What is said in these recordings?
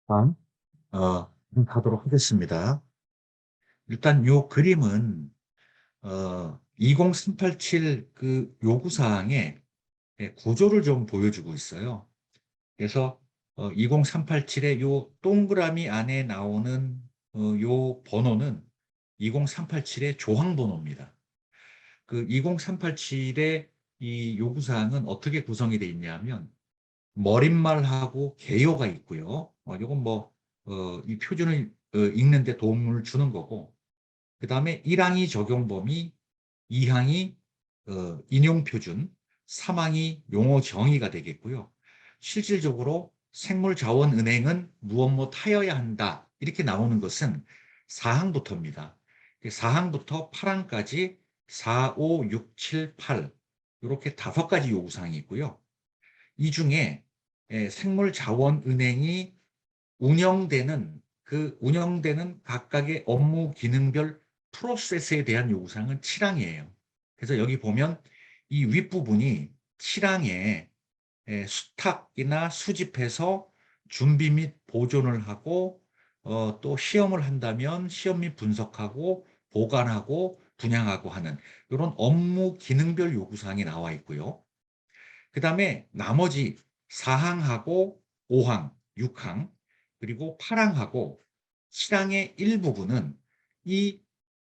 다음 가도록 하겠습니다. 일단 요 그림은 20387 그 요구사항의 구조를 좀 보여주고 있어요. 그래서 20387의 요 동그라미 안에 나오는 요 번호는 20387의 조항 번호입니다. 그 20387의 이 요구사항은 어떻게 구성이 되어 있냐면 머릿말하고 개요가 있고요. 이건 뭐, 이 표준을 읽는 데 도움을 주는 거고, 그 다음에 1항이 적용 범위, 2항이 인용 표준, 3항이 용어 정의가 되겠고요. 실질적으로 생물자원은행은 무엇 뭐 하여야 한다. 이렇게 나오는 것은 4항부터입니다. 4항부터 8항까지 4, 5, 6, 7, 8 이렇게 5가지 요구사항이 있고요. 이 중에 생물자원은행이 운영되는 각각의 업무 기능별 프로세스에 대한 요구사항은 7항이에요. 그래서 여기 보면 이 윗부분이 7항에 수탁이나 수집해서 준비 및 보존을 하고 또 시험을 한다면 시험 및 분석하고 보관하고 분양하고 하는 이런 업무 기능별 요구사항이 나와 있고요. 그 다음에 나머지 4항하고 5항, 6항, 그리고 8항하고 7항의 일부분은 이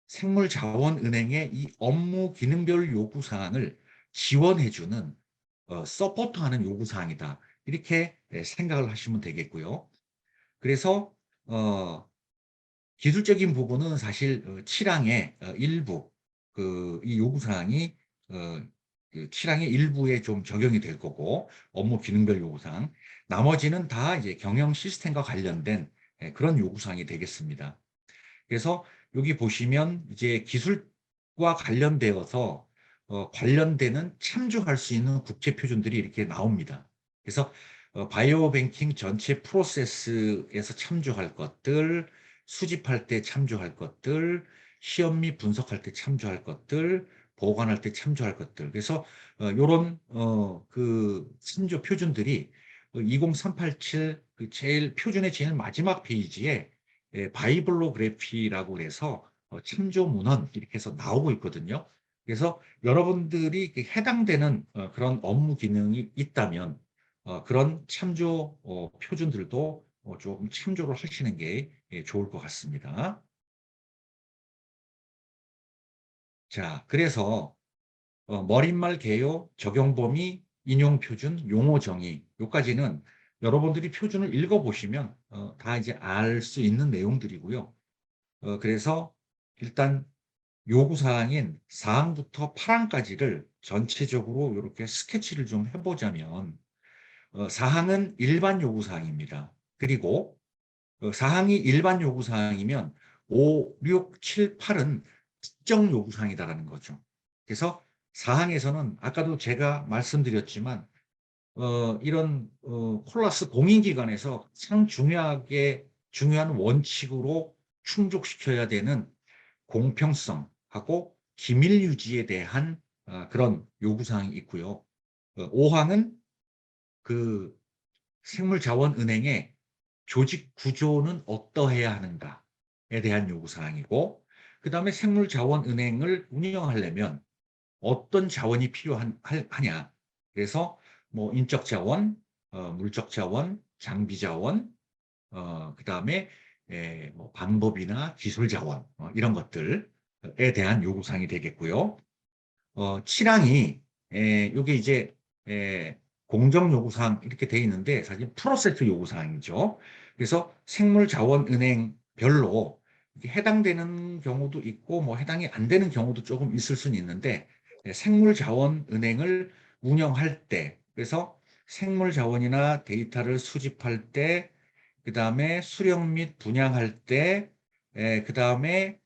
생물자원은행의 이 업무 기능별 요구사항을 지원해주는 서포트하는 요구사항이다. 이렇게 생각을 하시면 되겠고요. 그래서 기술적인 부분은 사실 7항의 일부 이 요구사항이 그 7항의 일부에 좀 적용이 될 거고 업무 기능별 요구사항 나머지는 다 이제 경영 시스템과 관련된 그런 요구사항이 되겠습니다. 그래서 여기 보시면 이제 기술과 관련되어서 관련되는 참조할 수 있는 국제 표준들이 이렇게 나옵니다. 그래서 바이오 뱅킹 전체 프로세스에서 참조할 것들, 수집할 때 참조할 것들, 시험 및 분석할 때 참조할 것들, 보관할 때 참조할 것들. 그래서 이런 그 참조 표준들이 20387 그 제일 표준의 제일 마지막 페이지에 바이블로그래피라고 해서 참조 문헌 이렇게 해서 나오고 있거든요. 그래서 여러분들이 해당되는 그런 업무 기능이 있다면 그런 참조 표준들도 조금 참조를 하시는 게 좋을 것 같습니다. 자, 그래서 머릿말 개요, 적용 범위, 인용 표준, 용어 정의 요까지는 여러분들이 표준을 읽어보시면 다 이제 알 수 있는 내용들이고요. 그래서 일단 요구사항인 4항부터 8항까지를 전체적으로 이렇게 스케치를 좀 해보자면 4항은 일반 요구사항입니다. 그리고 4항이 일반 요구사항이면 5, 6, 7, 8은 특정 요구사항이다라는 거죠. 그래서 4항에서는 아까도 제가 말씀드렸지만 이런 콜라스 공인기관에서 가장 중요한 원칙으로 충족시켜야 되는 공평성하고 기밀 유지에 대한 그런 요구사항이 있고요. 5항은 그 생물자원은행의 조직 구조는 어떠해야 하는가에 대한 요구사항이고, 그 다음에 생물자원은행을 운영하려면 어떤 자원이 필요하냐. 그래서 뭐 인적 자원, 물적 자원, 장비 자원, 그 다음에 뭐 방법이나 기술 자원 이런 것들에 대한 요구사항이 되겠고요. 7항이 이게 이제 공정 요구사항 이렇게 돼 있는데 사실 프로세스 요구사항이죠. 그래서 생물자원은행별로 해당되는 경우도 있고 뭐 해당이 안 되는 경우도 조금 있을 수는 있는데 생물자원은행을 운영할 때 그래서 생물자원이나 데이터를 수집할 때 그다음에 수령 및 분양할 때 그다음에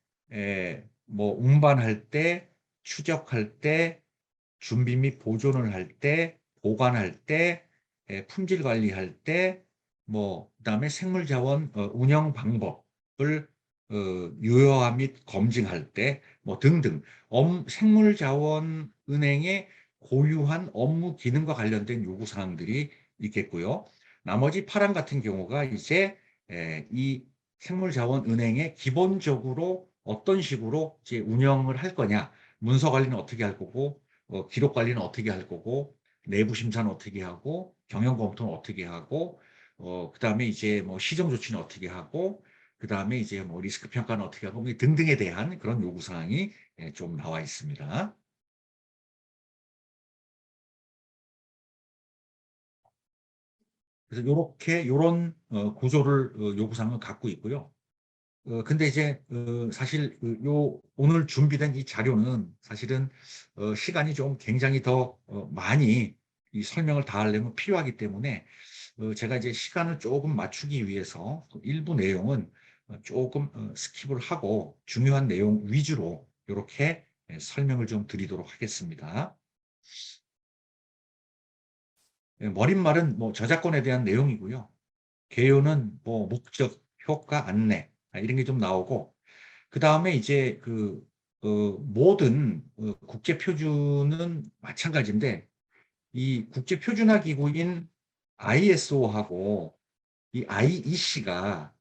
뭐 운반할 때 추적할 때, 준비 및 보존을 할 때, 보관할 때, 품질 관리할 때, 뭐, 그다음에 생물자원 운영 방법을 유효화 및 검증할 때, 뭐 등등, 생물자원은행의 고유한 업무 기능과 관련된 요구사항들이 있겠고요. 나머지 8항 같은 경우가 이제 이 생물자원은행에 기본적으로 어떤 식으로 이제 운영을 할 거냐, 문서 관리는 어떻게 할 거고, 기록 관리는 어떻게 할 거고, 내부 심사는 어떻게 하고, 경영 검토는 어떻게 하고, 그다음에 이제 뭐 시정 조치는 어떻게 하고, 그다음에 이제 뭐 리스크 평가는 어떻게 하고, 뭐 등등에 대한 그런 요구 사항이 좀 나와 있습니다. 그래서 요렇게 요런 구조를 요구사항을 갖고 있고요. 근데 이제 사실 요 오늘 준비된 이 자료는 사실은 시간이 좀 굉장히 더 많이 이 설명을 다 하려면 필요하기 때문에 제가 이제 시간을 조금 맞추기 위해서 일부 내용은 조금 스킵을 하고 중요한 내용 위주로 이렇게 설명을 좀 드리도록 하겠습니다. 머릿말은 뭐 저작권에 대한 내용이고요. 개요는 뭐 목적, 효과, 안내 이런 게 좀 나오고 그 다음에 이제 그 모든 국제 표준은 마찬가지인데 이 국제 표준화 기구인 ISO하고 이 IEC가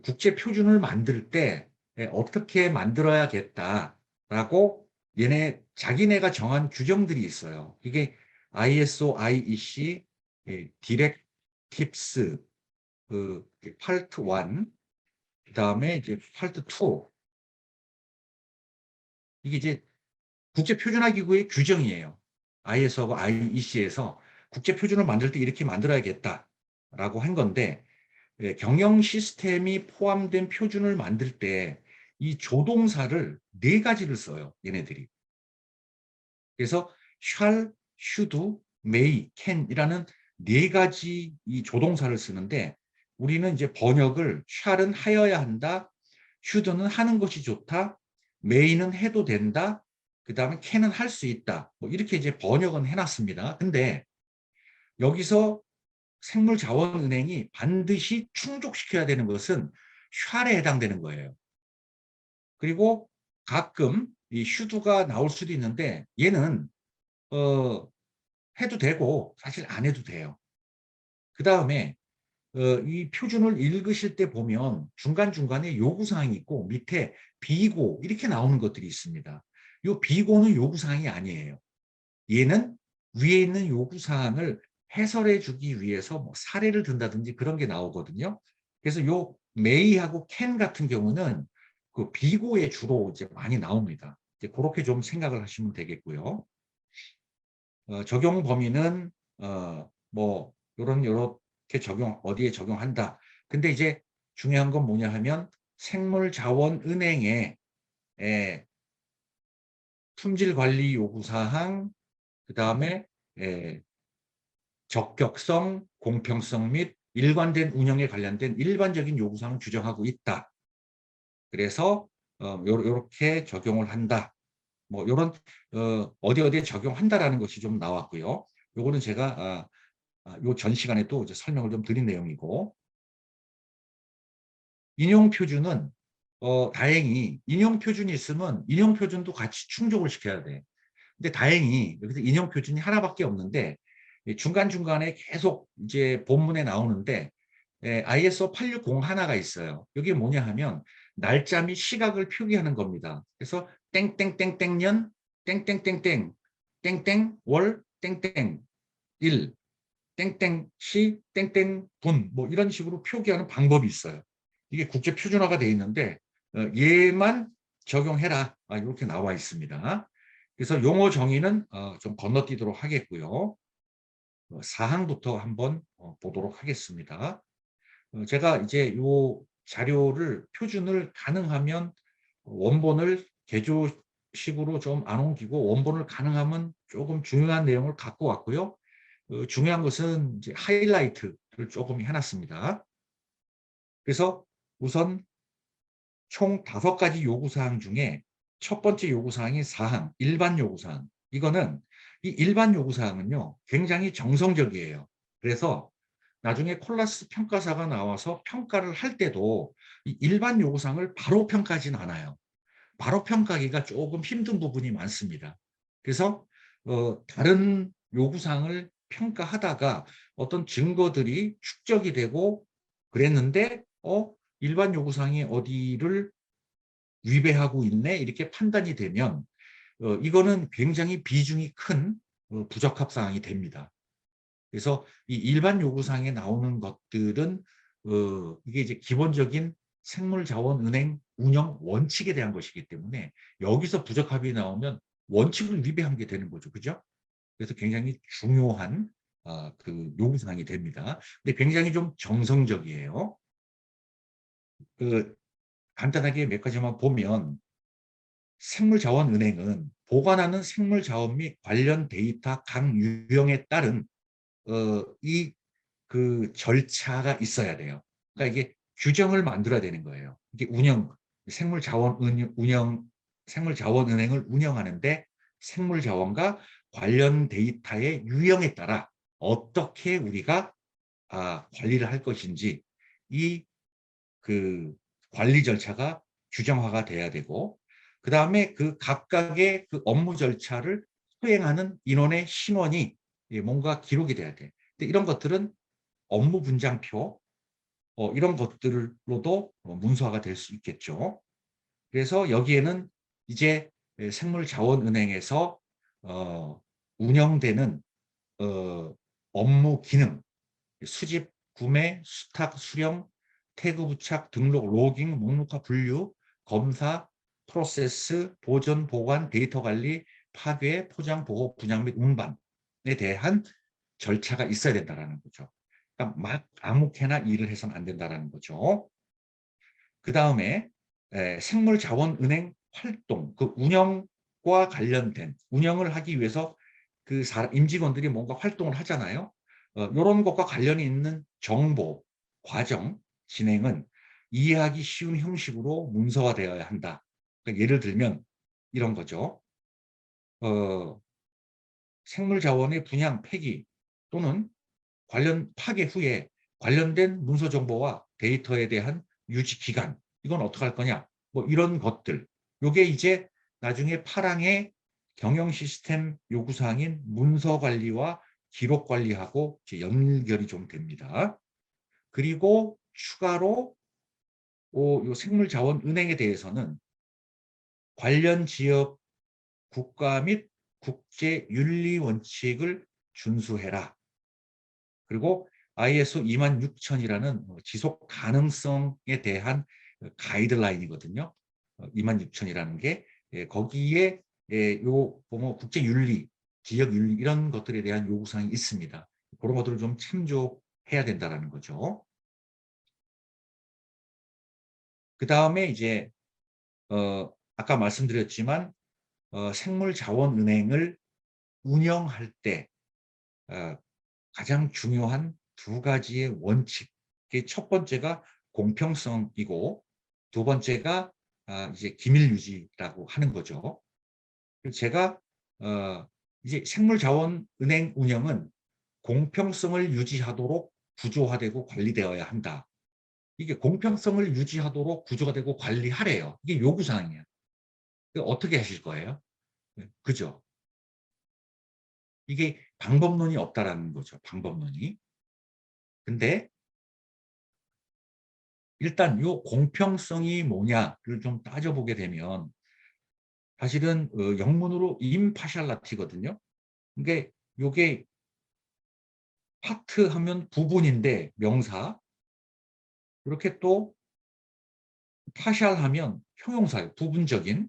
국제 표준을 만들 때 어떻게 만들어야겠다라고 얘네 자기네가 정한 규정들이 있어요. 이게 ISO, IEC, 디렉티브스 파트 1, 그다음에 이제 파트 2 이게 이제 국제 표준화 기구의 규정이에요. ISO하고 IEC에서 국제 표준을 만들 때 이렇게 만들어야겠다라고 한 건데 경영 시스템이 포함된 표준을 만들 때 이 조동사를 네 가지를 써요. 얘네들이. 그래서 shall, should, may, can이라는 네 가지 이 조동사를 쓰는데 우리는 이제 번역을 shall은 하여야 한다, should는 하는 것이 좋다, may는 해도 된다, 그 다음에 can은 할 수 있다. 뭐 이렇게 이제 번역은 해놨습니다. 근데 여기서 생물자원은행이 반드시 충족시켜야 되는 것은 shall에 해당되는 거예요. 그리고 가끔 이 should가 나올 수도 있는데 얘는 어, 해도 되고 사실 안 해도 돼요. 그 다음에 이 표준을 읽으실 때 보면 중간중간에 요구사항이 있고 밑에 비고 이렇게 나오는 것들이 있습니다. 이 비고는 요구사항이 아니에요. 얘는 위에 있는 요구사항을 해설해 주기 위해서 뭐 사례를 든다든지 그런 게 나오거든요. 그래서 요 may하고 can 같은 경우는 그 비고에 주로 이제 많이 나옵니다. 이제 그렇게 좀 생각을 하시면 되겠고요. 적용 범위는 뭐 요런 요렇게 적용 어디에 적용한다. 근데 이제 중요한 건 뭐냐 하면 생물자원은행의 품질관리 요구사항 그다음에 적격성, 공평성 및 일관된 운영에 관련된 일반적인 요구사항을 규정하고 있다. 그래서 요렇게 적용을 한다. 뭐 요런 어디 어디에 적용한다라는 것이 좀 나왔고요. 요거는 제가 요 전 시간에 또 이제 설명을 좀 드린 내용이고 인용 표준은 다행히 인용 표준이 있으면 인용 표준도 같이 충족을 시켜야 돼. 근데 다행히 여기서 인용 표준이 하나밖에 없는데 중간중간에 계속 이제 본문에 나오는데 ISO 860 하나가 있어요. 이게 뭐냐 하면 날짜 및 시각을 표기하는 겁니다. 그래서 땡땡땡땡년 땡땡땡땡 땡땡월 땡땡 일 땡땡시 땡땡분 뭐 이런 식으로 표기하는 방법이 있어요. 이게 국제 표준화가 돼 있는데 얘만 적용해라 이렇게 나와 있습니다. 그래서 용어 정의는 좀 건너뛰도록 하겠고요. 사항부터 한번 보도록 하겠습니다. 제가 이제 요 자료를 표준을 가능하면 원본을 개조식으로 좀 안 옮기고 원본을 가능하면 조금 중요한 내용을 갖고 왔고요. 중요한 것은 이제 하이라이트를 조금 해놨습니다. 그래서 우선 총 5가지 요구사항 중에 첫 번째 요구사항이 사항, 일반 요구사항. 이거는 이 일반 요구사항은요, 굉장히 정성적이에요. 그래서 나중에 콜라스 평가사가 나와서 평가를 할 때도 이 일반 요구사항을 바로 평가하진 않아요. 바로 평가하기가 조금 힘든 부분이 많습니다. 그래서 다른 요구사항을 평가하다가 어떤 증거들이 축적이 되고 그랬는데 일반 요구사항이 어디를 위배하고 있네 이렇게 판단이 되면 이거는 굉장히 비중이 큰 부적합 사항이 됩니다. 그래서 이 일반 요구사항에 나오는 것들은 이게 이제 기본적인 생물자원은행 운영 원칙에 대한 것이기 때문에 여기서 부적합이 나오면 원칙을 위배한 게 되는 거죠. 그죠? 그래서 굉장히 중요한 그 요구사항이 됩니다. 근데 굉장히 좀 정성적이에요. 그 간단하게 몇 가지만 보면 생물자원은행은 보관하는 생물자원 및 관련 데이터 각 유형에 따른 이 그 절차가 있어야 돼요. 그러니까 이게 규정을 만들어야 되는 거예요. 이게 생물자원은행을 운영하는데 생물자원과 관련 데이터의 유형에 따라 어떻게 우리가 관리를 할 것인지 이 그 관리 절차가 규정화가 돼야 되고 그다음에 그 각각의 그 업무 절차를 수행하는 인원의 신원이 뭔가 기록이 돼야 돼. 근데 이런 것들은 업무 분장표 이런 것들로도 문서화가 될 수 있겠죠. 그래서 여기에는 이제 생물자원은행에서 어 운영되는 업무 기능, 수집, 구매, 수탁, 수령, 태그 부착, 등록, 로깅, 목록화 분류, 검사, 프로세스, 보존, 보관, 데이터 관리, 파괴, 포장, 보호, 분양 및 운반에 대한 절차가 있어야 된다는 거죠. 그러니까 막 아무렇게나 일을 해서는 안 된다는 거죠. 그 다음에 생물자원은행 활동, 그 운영과 관련된 운영을 하기 위해서 그 임직원들이 뭔가 활동을 하잖아요. 이런 것과 관련이 있는 정보, 과정, 진행은 이해하기 쉬운 형식으로 문서화되어야 한다. 그러니까 예를 들면 이런 거죠. 어, 생물자원의 분양, 폐기 또는 관련 파괴 후에 관련된 문서 정보와 데이터에 대한 유지 기간 이건 어떻게 할 거냐 뭐 이런 것들 요게 이제 나중에 파랑의 경영 시스템 요구사항인 문서 관리와 기록 관리하고 이제 연결이 좀 됩니다. 그리고 추가로 요 생물자원은행에 대해서는 관련 지역 국가 및 국제 윤리 원칙을 준수해라. 그리고 ISO 26000이라는 지속 가능성에 대한 가이드라인이거든요. 26000이라는 게 거기에 요 뭐 국제 윤리, 지역 윤리 이런 것들에 대한 요구사항이 있습니다. 그런 것들을 좀 참조해야 된다는 거죠. 그다음에 이제 아까 말씀드렸지만 생물자원은행을 운영할 때 어, 가장 중요한 두 가지의 원칙. 첫 번째가 공평성이고 두 번째가 이제 기밀 유지라고 하는 거죠. 제가 이제 생물자원은행 운영은 공평성을 유지하도록 구조화되고 관리되어야 한다. 이게 공평성을 유지하도록 구조가 되고 관리하래요. 이게 요구사항이야. 어떻게 하실 거예요? 그죠? 이게 방법론이 없다라는 거죠. 방법론이. 근데 일단 요 공평성이 뭐냐를 좀 따져보게 되면 사실은 영문으로 impartiality거든요. 이게 요게 파트 하면 부분인데 명사 이렇게 또 partial 하면 형용사예요. 부분적인.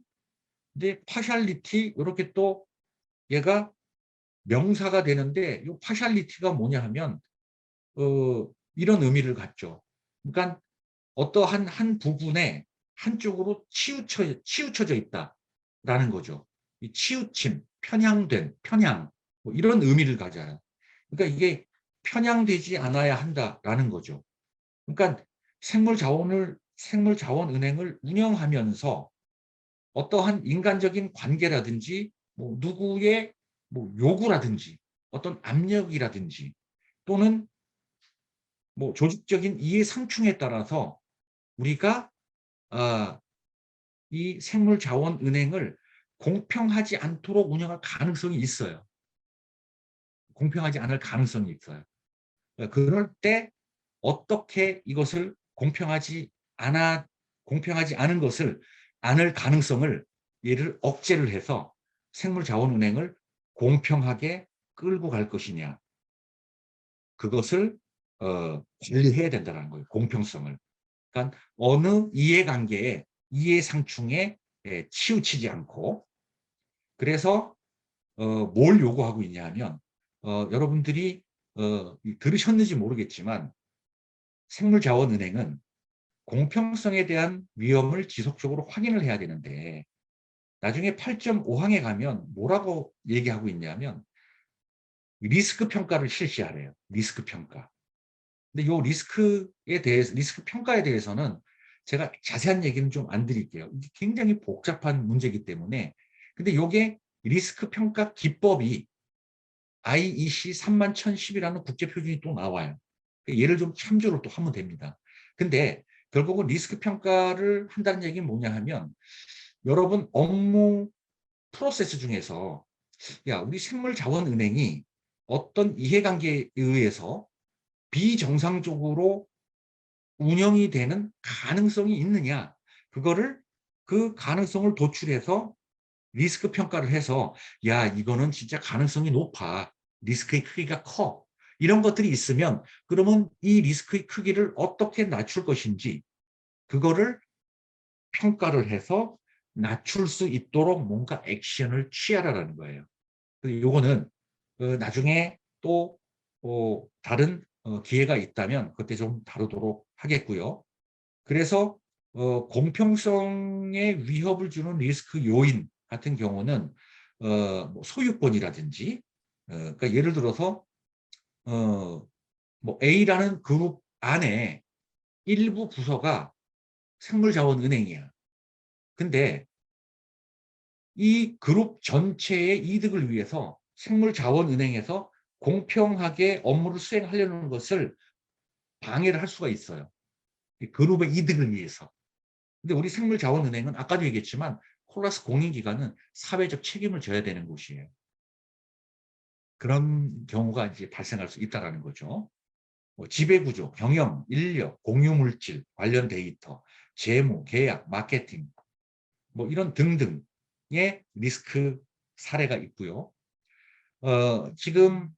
근데 partiality 이렇게 또 얘가 명사가 되는데 요 partiality가 뭐냐 하면 이런 의미를 갖죠. 그러니까 어떠한 한 부분에 한쪽으로 치우쳐져 있다라는 거죠. 이 치우침, 편향된, 편향 뭐 이런 의미를 가져요. 그러니까 이게 편향되지 않아야 한다라는 거죠. 그러니까 생물자원은행을 운영하면서 어떠한 인간적인 관계라든지 뭐 누구의 뭐 요구라든지 어떤 압력이라든지 또는 뭐 조직적인 이해 상충에 따라서 우리가 아, 이 생물자원은행을 공평하지 않도록 운영할 가능성이 있어요. 공평하지 않을 가능성이 있어요. 그럴 때 어떻게 이것을 공평하지 않아 공평하지 않은 것을 않을 가능성을 얘를 억제를 해서 생물자원은행을 공평하게 끌고 갈 것이냐. 그것을 관리해야 된다는 거예요. 공평성을. 그러니까 어느 이해관계에 이해상충에 치우치지 않고 그래서 뭘 요구하고 있냐 하면 여러분들이 들으셨는지 모르겠지만 생물자원은행은 공평성에 대한 위험을 지속적으로 확인을 해야 되는데 나중에 8.5항에 가면 뭐라고 얘기하고 있냐면 리스크 평가를 실시하래요. 리스크 평가. 근데 요 리스크에 대해서 리스크 평가에 대해서는 제가 자세한 얘기는 좀 안 드릴게요. 이게 굉장히 복잡한 문제이기 때문에 근데 요게 리스크 평가 기법이 IEC 31010이라는 국제 표준이 또 나와요. 얘를 좀 참조를 또 하면 됩니다. 근데 결국은 리스크 평가를 한다는 얘기는 뭐냐 하면 여러분 업무 프로세스 중에서 야, 우리 생물자원은행이 어떤 이해관계에 의해서 비정상적으로 운영이 되는 가능성이 있느냐. 그거를 그 가능성을 도출해서 리스크 평가를 해서 야, 이거는 진짜 가능성이 높아. 리스크의 크기가 커. 이런 것들이 있으면 그러면 이 리스크의 크기를 어떻게 낮출 것인지 그거를 평가를 해서 낮출 수 있도록 뭔가 액션을 취하라는 거예요. 요거는 나중에 또 다른 기회가 있다면 그때 좀 다루도록 하겠고요. 그래서 공평성에 위협을 주는 리스크 요인 같은 경우는 뭐 소유권이라든지 그러니까 예를 들어서 뭐 A라는 그룹 안에 일부 부서가 생물자원은행이야. 근데 이 그룹 전체의 이득을 위해서 생물자원은행에서 공평하게 업무를 수행하려는 것을 방해를 할 수가 있어요. 이 그룹의 이득을 위해서. 근데 우리 생물자원은행은 아까도 얘기했지만 콜라스 공인기관은 사회적 책임을 져야 되는 곳이에요. 그런 경우가 이제 발생할 수 있다는 거죠. 뭐 지배구조, 경영, 인력, 공유물질, 관련 데이터, 재무, 계약, 마케팅 뭐 이런 등등의 리스크 사례가 있고요. 지금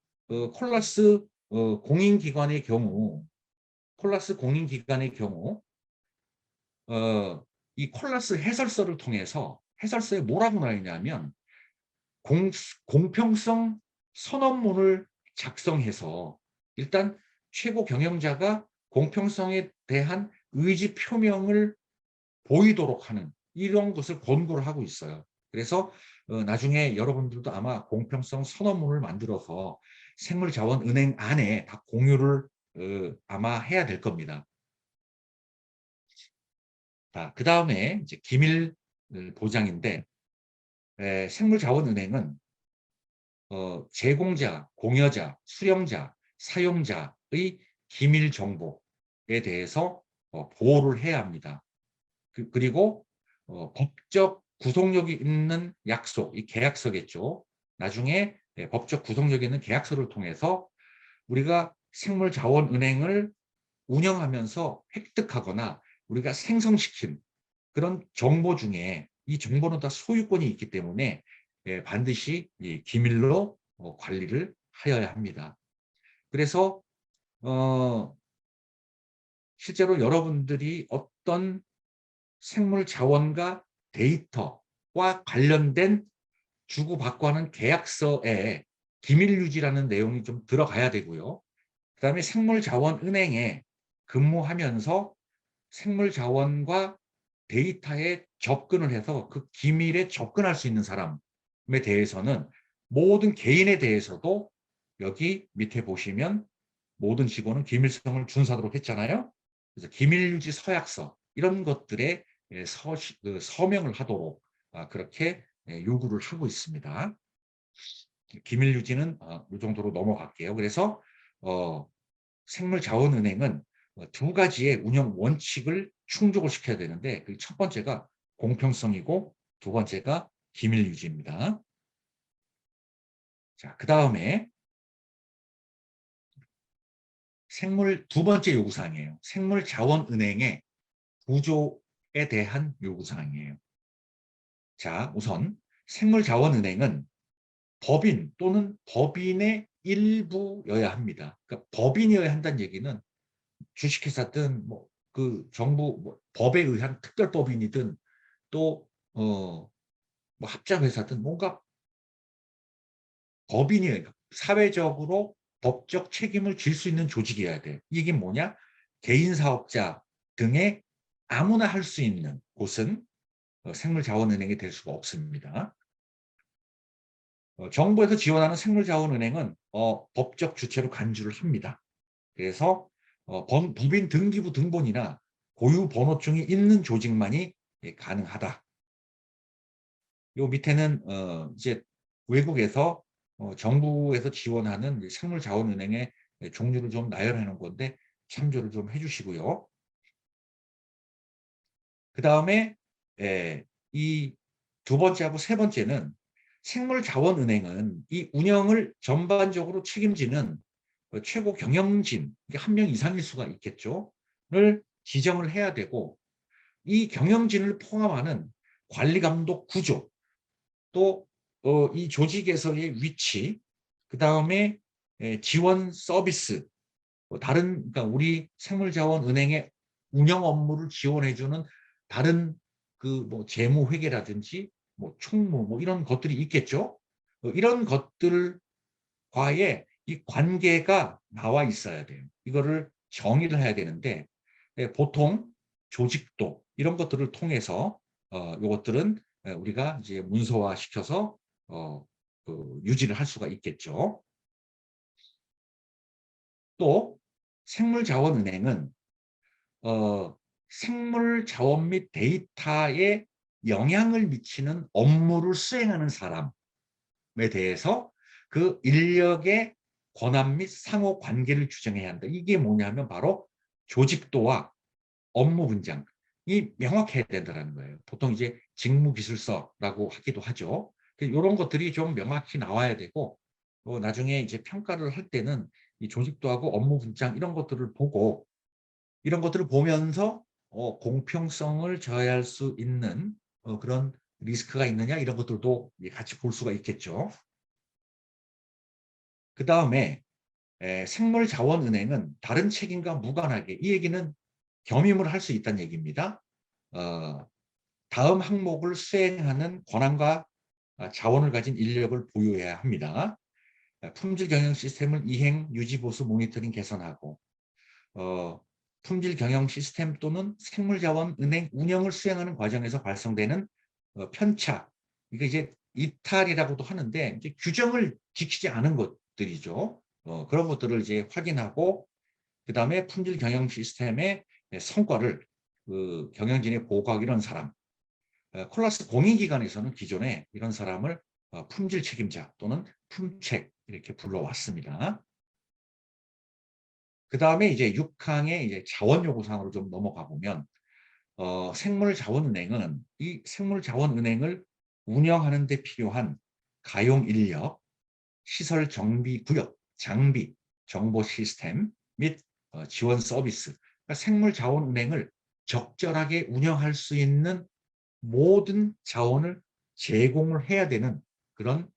콜라스 공인기관의 경우 콜라스 공인기관의 경우 이 콜라스 해설서를 통해서 해설서에 뭐라고 나와 있냐면 공평성 선언문을 작성해서 일단 최고 경영자가 공평성에 대한 의지 표명을 보이도록 하는 이런 것을 권고를 하고 있어요. 그래서 나중에 여러분들도 아마 공평성 선언문을 만들어서 생물자원은행 안에 다 공유를 아마 해야 될 겁니다. 그 다음에 이제 기밀 보장인데 생물자원은행은 제공자, 공여자, 수령자, 사용자의 기밀 정보에 대해서 보호를 해야 합니다. 그리고 법적 구속력이 있는 약속, 이 계약서겠죠. 나중에 법적 구속력이 있는 계약서를 통해서 우리가 생물자원은행을 운영하면서 획득하거나 우리가 생성시킨 그런 정보 중에 이 정보는 다 소유권이 있기 때문에 반드시 기밀로 관리를 하여야 합니다. 그래서 실제로 여러분들이 어떤 생물 자원과 데이터와 관련된 주고받고 하는 계약서에 기밀 유지라는 내용이 좀 들어가야 되고요. 그다음에 생물자원은행에 근무하면서 생물자원과 데이터에 접근을 해서 그 기밀에 접근할 수 있는 사람에 대해서는 모든 개인에 대해서도 여기 밑에 보시면 모든 직원은 기밀성을 준수하도록 했잖아요. 그래서 기밀유지 서약서 이런 것들에 서명을 하도록 그렇게 요구를 하고 있습니다. 기밀유지는 이 정도로 넘어갈게요. 그래서 생물자원은행은 두 가지의 운영 원칙을 충족을 시켜야 되는데 그 첫 번째가 공평성이고 두 번째가 기밀유지입니다. 자, 그 다음에 두 번째 요구사항이에요. 생물자원은행의 구조에 대한 요구사항이에요. 자, 우선 생물자원은행은 법인 또는 법인의 일부여야 합니다. 그러니까 법인이어야 한다는 얘기는 주식회사든 그 정부 법에 의한 특별법인이든 또 합작회사든 뭔가 법인이에요. 사회적으로 법적 책임을 질 수 있는 조직이어야 돼요. 이게 뭐냐? 개인 사업자 등의 아무나 할 수 있는 곳은 생물자원은행이 될 수가 없습니다. 정부에서 지원하는 생물자원은행은 법적 주체로 간주를 합니다. 그래서 법인 등기부 등본이나 고유 번호증이 있는 조직만이 가능하다. 요 밑에는 이제 외국에서 정부에서 지원하는 생물자원은행의 종류를 좀 나열해 놓은 건데 참조를 좀 해주시고요. 그 다음에 이 두 번째하고 세 번째는 생물자원은행은 이 운영을 전반적으로 책임지는 최고 경영진, 한 명 이상일 수가 있겠죠. 를 지정을 해야 되고 이 경영진을 포함하는 관리감독 구조, 또 이 조직에서의 위치, 그 다음에 지원 서비스, 그러니까 우리 생물자원은행의 운영 업무를 지원해주는 다른 재무회계라든지 총무 이런 것들이 있겠죠. 이런 것들과의 이 관계가 나와 있어야 돼요. 이거를 정의를 해야 되는데 보통 조직도 이런 것들을 통해서 이것들은 우리가 이제 문서화 시켜서 유지를 할 수가 있겠죠. 또 생물자원은행은 생물자원 및 데이터에 영향을 미치는 업무를 수행하는 사람에 대해서 그 인력의 권한 및 상호 관계를 규정해야 한다. 이게 뭐냐면 바로 조직도와 업무 분장이 명확해야 된다는 거예요. 보통 이제 직무기술서라고 하기도 하죠. 이런 것들이 좀 명확히 나와야 되고 나중에 이제 평가를 할 때는 이 조직도하고 업무 분장 이런 것들을 보고 이런 것들을 보면서 공평성을 저해할 수 있는 그런 리스크가 있느냐 이런 것들도 같이 볼 수가 있겠죠. 그 다음에 생물자원은행은 다른 책임과 무관하게 이 얘기는 겸임을 할 수 있다는 얘기입니다. 다음 항목을 수행하는 권한과 자원을 가진 인력을 보유해야 합니다. 품질 경영 시스템을 이행, 유지, 보수, 모니터링, 개선하고 품질 경영 시스템 또는 생물자원 은행 운영을 수행하는 과정에서 발생되는 편차, 이게 이제 이탈이라고도 하는데 이제 규정을 지키지 않은 것들이죠. 그런 것들을 이제 확인하고 그 다음에 품질 경영 시스템의 성과를 그 경영진에 보고하고 이런 사람, 콜라스 공인기관에서는 기존에 이런 사람을 품질 책임자 또는 품책 이렇게 불러왔습니다. 그 다음에 이제 6항의 이제 자원요구사항으로 좀 넘어가 보면 생물자원은행은 이 생물자원은행을 운영하는 데 필요한 가용 인력, 시설 정비 구역, 장비, 정보 시스템 및 지원 서비스, 그러니까 생물자원은행을 적절하게 운영할 수 있는 모든 자원을 제공을 해야 되는 그런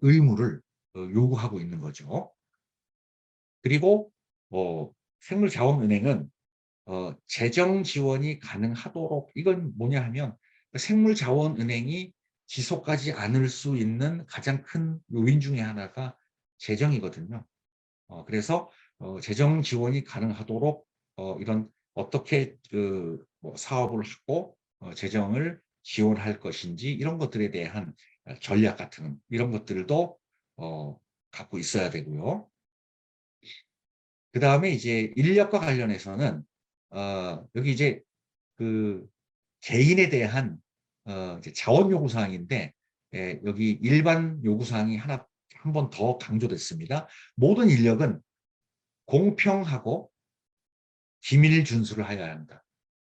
의무를 요구하고 있는 거죠. 그리고 생물자원은행은 재정 지원이 가능하도록 이건 뭐냐 하면 생물자원은행이 지속하지 않을 수 있는 가장 큰 요인 중에 하나가 재정이거든요. 그래서 재정 지원이 가능하도록 이런 어떻게 사업을 하고 재정을 지원할 것인지 이런 것들에 대한 전략 같은 이런 것들도 갖고 있어야 되고요. 그 다음에 이제 인력과 관련해서는 여기 이제 그 개인에 대한 이제 자원 요구 사항인데 여기 일반 요구 사항이 한 번 더 강조됐습니다. 모든 인력은 공평하고 기밀 준수를 하여야 한다.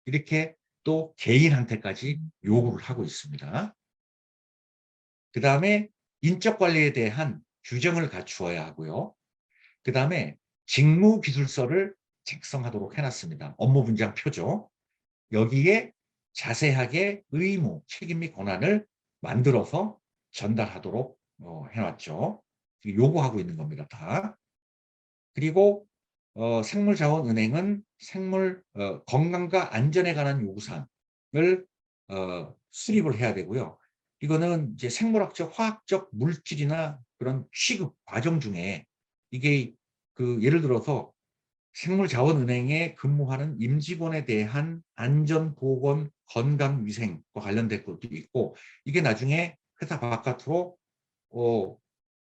이렇게 또 개인한테까지 요구를 하고 있습니다. 그 다음에 인적 관리에 대한 규정을 갖추어야 하고요. 그 다음에 직무기술서를 작성하도록 해놨습니다. 업무 분장 표죠. 여기에 자세하게 의무, 책임 및 권한을 만들어서 전달하도록 해놨죠. 요구하고 있는 겁니다. 다. 그리고 생물자원은행은 건강과 안전에 관한 요구사항을 수립을 해야 되고요. 이거는 이제 생물학적, 화학적 물질이나 그런 취급 과정 중에 이게 예를 들어서 생물자원은행에 근무하는 임직원에 대한 안전보건, 건강위생과 관련된 것도 있고, 이게 나중에 회사 바깥으로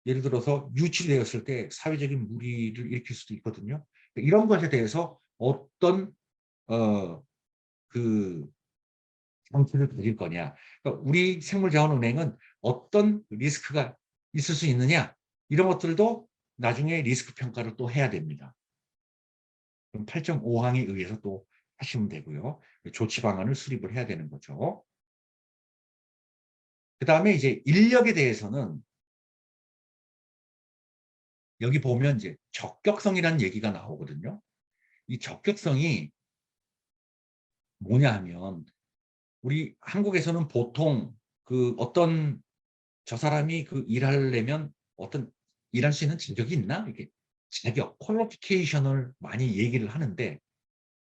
예를 들어서 유출되었을 때 사회적인 무리를 일으킬 수도 있거든요. 이런 것에 대해서 어떤 그 정치를 가질 거냐. 그러니까 우리 생물자원은행은 어떤 리스크가 있을 수 있느냐. 이런 것들도 나중에 리스크 평가를 또 해야 됩니다. 그럼 8.5항에 의해서 또 하시면 되고요. 조치 방안을 수립을 해야 되는 거죠. 그 다음에 이제 인력에 대해서는 여기 보면 이제 적격성이라는 얘기가 나오거든요. 이 적격성이 뭐냐 하면 우리 한국에서는 보통 어떤 저 사람이 일하려면 어떤 일할 수 있는 자격이 있나? 이렇게 자격, 퀄리피케이션을 많이 얘기를 하는데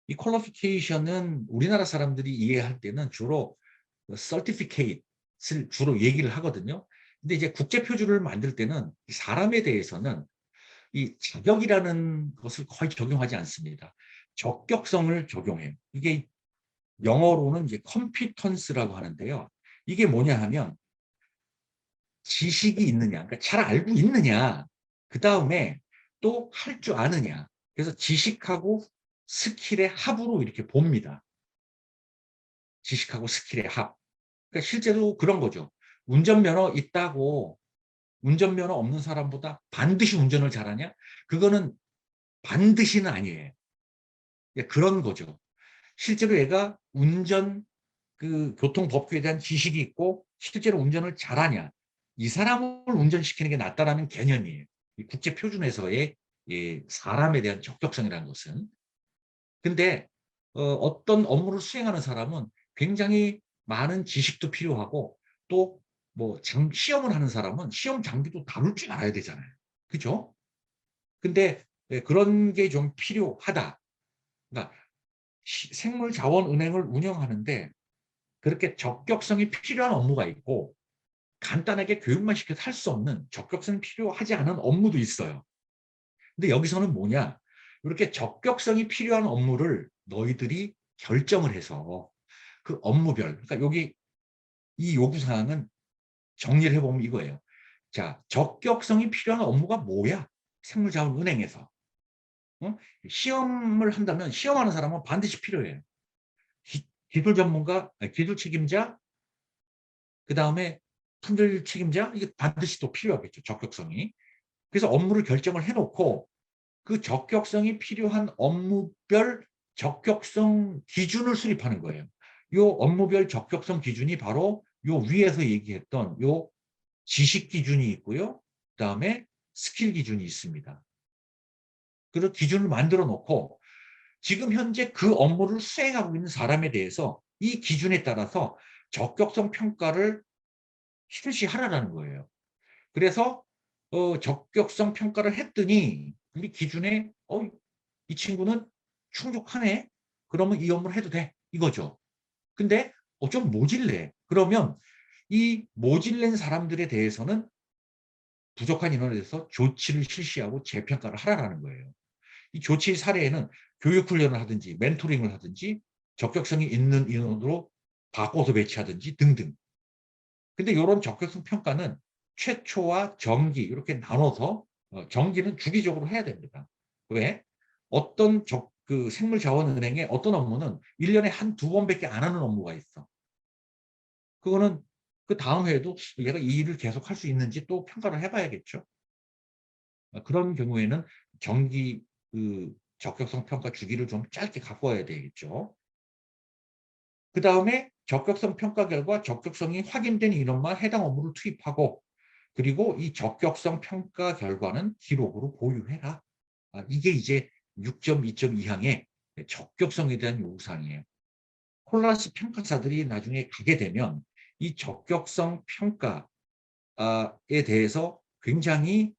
이 퀄리피케이션은 우리나라 사람들이 이해할 때는 주로 certificate을 주로 얘기를 하거든요. 근데 이제 국제 표준을 만들 때는 사람에 대해서는 이 자격이라는 것을 거의 적용하지 않습니다. 적격성을 적용해요. 이게 영어로는 이제 competence라고 하는데요. 이게 뭐냐 하면 지식이 있느냐, 그러니까 잘 알고 있느냐, 그 다음에 또 할 줄 아느냐. 그래서 지식하고 스킬의 합으로 이렇게 봅니다. 지식하고 스킬의 합. 그러니까 실제로 그런 거죠. 운전면허 있다고 운전면허 없는 사람보다 반드시 운전을 잘하냐? 그거는 반드시는 아니에요. 그런 거죠. 실제로 얘가 교통법규에 대한 지식이 있고 실제로 운전을 잘하냐. 이 사람을 운전시키는 게 낫다라는 개념이에요. 이 국제 표준에서의 사람에 대한 적격성이라는 것은. 근데 어떤 업무를 수행하는 사람은 굉장히 많은 지식도 필요하고 또 뭐 시험을 하는 사람은 시험 장비도 다룰 줄 알아야 되잖아요. 그죠? 근데 그런 게 좀 필요하다. 그러니까 생물자원은행을 운영하는데 그렇게 적격성이 필요한 업무가 있고 간단하게 교육만 시켜서 할 수 없는 적격성이 필요하지 않은 업무도 있어요. 근데 여기서는 뭐냐? 이렇게 적격성이 필요한 업무를 너희들이 결정을 해서 그 업무별, 그러니까 여기 이 요구사항은 정리를 해보면 이거예요. 자, 적격성이 필요한 업무가 뭐야? 생물자원은행에서. 시험을 한다면 시험하는 사람은 반드시 필요해요. 기술 전문가, 기술 책임자, 그 다음에 품질 책임자, 이게 반드시 또 필요하겠죠. 적격성이. 그래서 업무를 결정을 해놓고 그 적격성이 필요한 업무별 적격성 기준을 수립하는 거예요. 이 업무별 적격성 기준이 바로 요 위에서 얘기했던 요 지식 기준이 있고요. 그다음에 스킬 기준이 있습니다. 그런 기준을 만들어 놓고 지금 현재 그 업무를 수행하고 있는 사람에 대해서 이 기준에 따라서 적격성 평가를 실시하라는 거예요. 그래서 적격성 평가를 했더니 우리 기준에 이 친구는 충족하네. 그러면 이 업무를 해도 돼. 이거죠. 근데 좀 모질래. 그러면 이 모질낸 사람들에 대해서는 부족한 인원에 대해서 조치를 실시하고 재평가를 하라는 거예요. 이 조치 사례에는 교육훈련을 하든지 멘토링을 하든지 적격성이 있는 인원으로 바꿔서 배치하든지 등등. 근데 이런 적격성 평가는 최초와 정기 이렇게 나눠서 정기는 주기적으로 해야 됩니다. 왜? 어떤 생물자원은행의 어떤 업무는 1년에 한두 번밖에 안 하는 업무가 있어. 그거는 그 다음 해에도 얘가 이 일을 계속 할 수 있는지 또 평가를 해봐야겠죠. 그런 경우에는 정기 적격성 평가 주기를 좀 짧게 갖고 와야 되겠죠. 그 다음에 적격성 평가 결과 적격성이 확인된 인원만 해당 업무를 투입하고 그리고 이 적격성 평가 결과는 기록으로 보유해라. 이게 이제 6.2.2항의 적격성에 대한 요구사항이에요. 콜라스 평가사들이 나중에 가게 되면 이 적격성 평가에 대해서 굉장히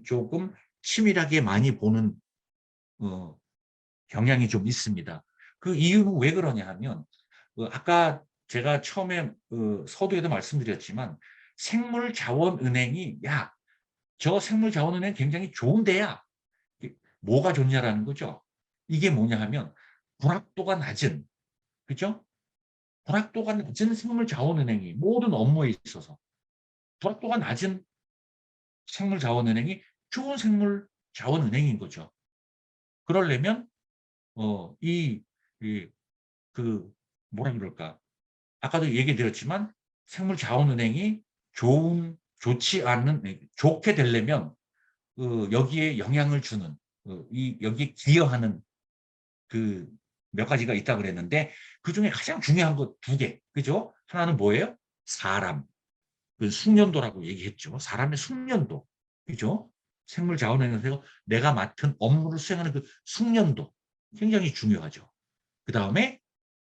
조금 치밀하게 많이 보는 경향이 좀 있습니다. 그 이유는 왜 그러냐 하면 아까 제가 처음에 서두에도 말씀드렸지만 생물자원은행이 야, 저 생물자원은행 굉장히 좋은 데야. 뭐가 좋냐라는 거죠. 이게 뭐냐 하면 불확도가 낮은, 그죠? 불확도가 낮은 생물자원은행이 모든 업무에 있어서 불확도가 낮은 생물자원은행이 좋은 생물자원은행인 거죠. 그러려면 이, 그 뭐라 그럴까? 아까도 얘기 드렸지만 생물자원은행이 좋지 않은 좋게 되려면 여기에 영향을 주는 여기에 기여하는 그 몇 가지가 있다 그랬는데 그중에 가장 중요한 것 두 개, 그죠? 하나는 뭐예요? 사람, 그 숙련도라고 얘기했죠. 사람의 숙련도, 그죠? 생물자원은행에서 내가 맡은 업무를 수행하는 그 숙련도 굉장히 중요하죠. 그 다음에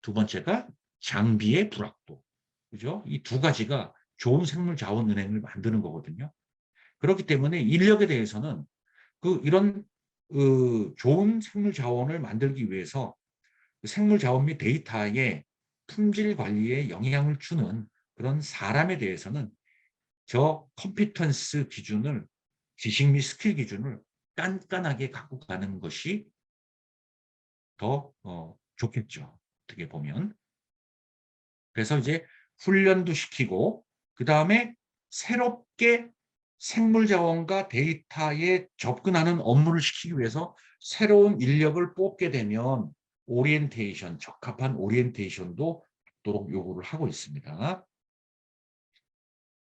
두 번째가 장비의 불확도, 그죠? 이 두 가지가 좋은 생물자원은행을 만드는 거거든요. 그렇기 때문에 인력에 대해서는 이런 좋은 생물자원을 만들기 위해서 생물자원 및 데이터의 품질 관리에 영향을 주는 그런 사람에 대해서는 저 컴피턴스 기준을, 지식 및 스킬 기준을 깐깐하게 갖고 가는 것이 더 좋겠죠. 어떻게 보면. 그래서 이제 훈련도 시키고 그다음에 새롭게 생물자원과 데이터에 접근하는 업무를 시키기 위해서 새로운 인력을 뽑게 되면 오리엔테이션, 적합한 오리엔테이션도 도록 요구를 하고 있습니다.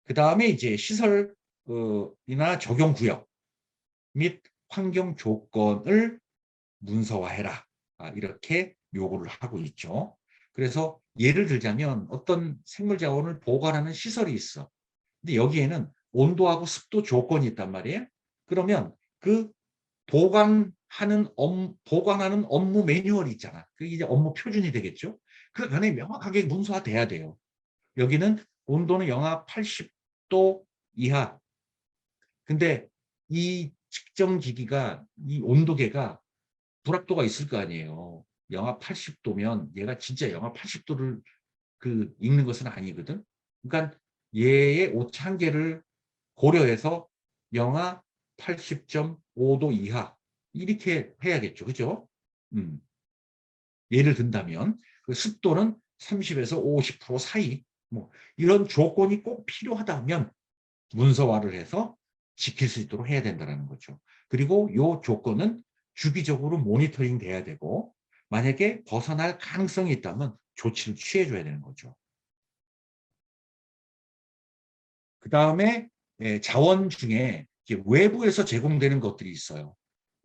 그다음에 이제 시설이나 적용 구역 및 환경 조건을 문서화해라. 이렇게 요구를 하고 있죠. 그래서 예를 들자면 어떤 생물자원을 보관하는 시설이 있어. 근데 여기에는 온도하고 습도 조건이 있단 말이에요. 그러면 그 보관하는 업무 매뉴얼이 있잖아. 그게 이제 업무 표준이 되겠죠. 그 안에 명확하게 문서화돼야 돼요. 여기는 온도는 영하 80도 이하. 근데 이 측정기기가, 이 온도계가 불확도가 있을 거 아니에요. 영하 80도면 얘가 진짜 영하 80도를 읽는 것은 아니거든. 그러니까 얘의 오차한계를 고려해서 영하 80.5도 이하 이렇게 해야겠죠. 그죠? 음. 예를 든다면 그 습도는 30에서 50% 사이 뭐 이런 조건이 꼭 필요하다면 문서화를 해서 지킬 수 있도록 해야 된다는 거죠. 그리고 이 조건은 주기적으로 모니터링 돼야 되고 만약에 벗어날 가능성이 있다면 조치를 취해줘야 되는 거죠. 그 다음에 자원 중에 외부에서 제공되는 것들이 있어요.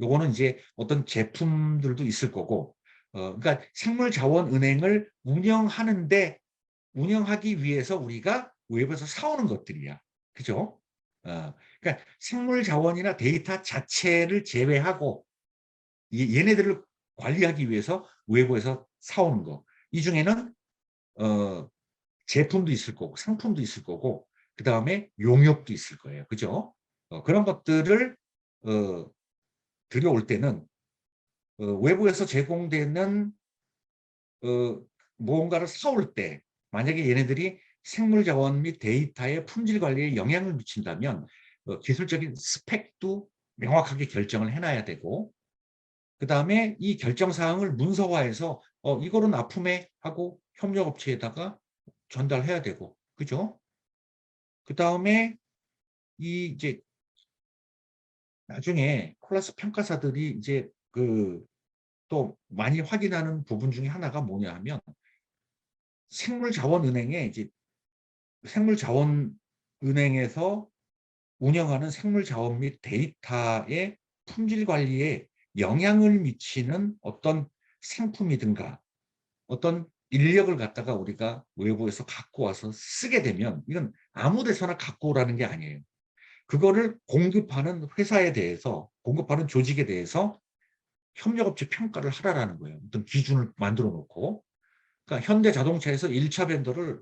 요거는 이제 어떤 제품들도 있을 거고, 그러니까 생물자원은행을 운영하기 위해서 우리가 외부에서 사오는 것들이야. 그죠? 그러니까 생물자원이나 데이터 자체를 제외하고 얘네들을 관리하기 위해서 외부에서 사오는 거. 이 중에는 제품도 있을 거고 상품도 있을 거고 그다음에 용역도 있을 거예요. 그죠? 그런 것들을 어, 들여올 때는 외부에서 제공되는 무언가를 사올 때 만약에 얘네들이 생물자원 및 데이터의 품질 관리에 영향을 미친다면 기술적인 스펙도 명확하게 결정을 해놔야 되고 그다음에 이 결정 사항을 문서화해서 이거는 납품해 하고 협력업체에다가 전달해야 되고 그죠? 그다음에 이제 나중에 콜라스 평가사들이 이제 또 많이 확인하는 부분 중에 하나가 뭐냐 하면 생물자원은행에 이제 생물자원은행에서 운영하는 생물자원 및 데이터의 품질 관리에 영향을 미치는 어떤 상품이든가 어떤 인력을 갖다가 우리가 외부에서 갖고 와서 쓰게 되면 이건 아무 데서나 갖고 오라는 게 아니에요. 그거를 공급하는 회사에 대해서, 공급하는 조직에 대해서 협력업체 평가를 하라라는 거예요. 어떤 기준을 만들어 놓고. 그러니까 현대자동차에서 1차 벤더를